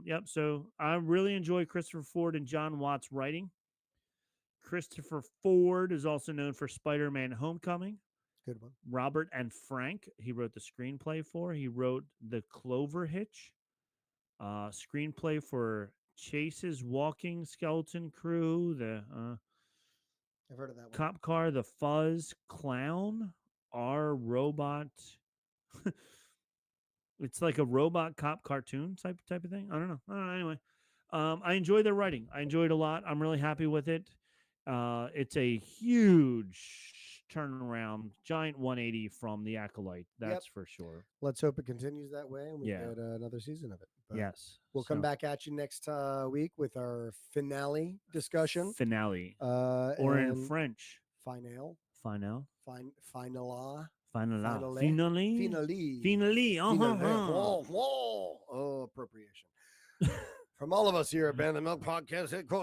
Yep. So I really enjoy Christopher Ford and John Watts writing. Christopher Ford is also known for Spider-Man Homecoming. Good one. Robert and Frank, he wrote the screenplay for. He wrote The Clover Hitch, screenplay for Chase's Walking Skeleton Crew, I've heard of that one. Cop Car, The Fuzz, Clown, Our Robot. It's like a robot cop cartoon type of thing. I don't know. Anyway, I enjoy their writing. I enjoyed it a lot. I'm really happy with it. It's a huge turnaround, giant 180 from The Acolyte. That's for sure. Let's hope it continues that way and we get another season of it. But yes. We'll come back at you next week with our finale discussion. Or in French. Finale. Finale. Oh, appropriation. From all of us here at Bantha Milk Podcast headquarters.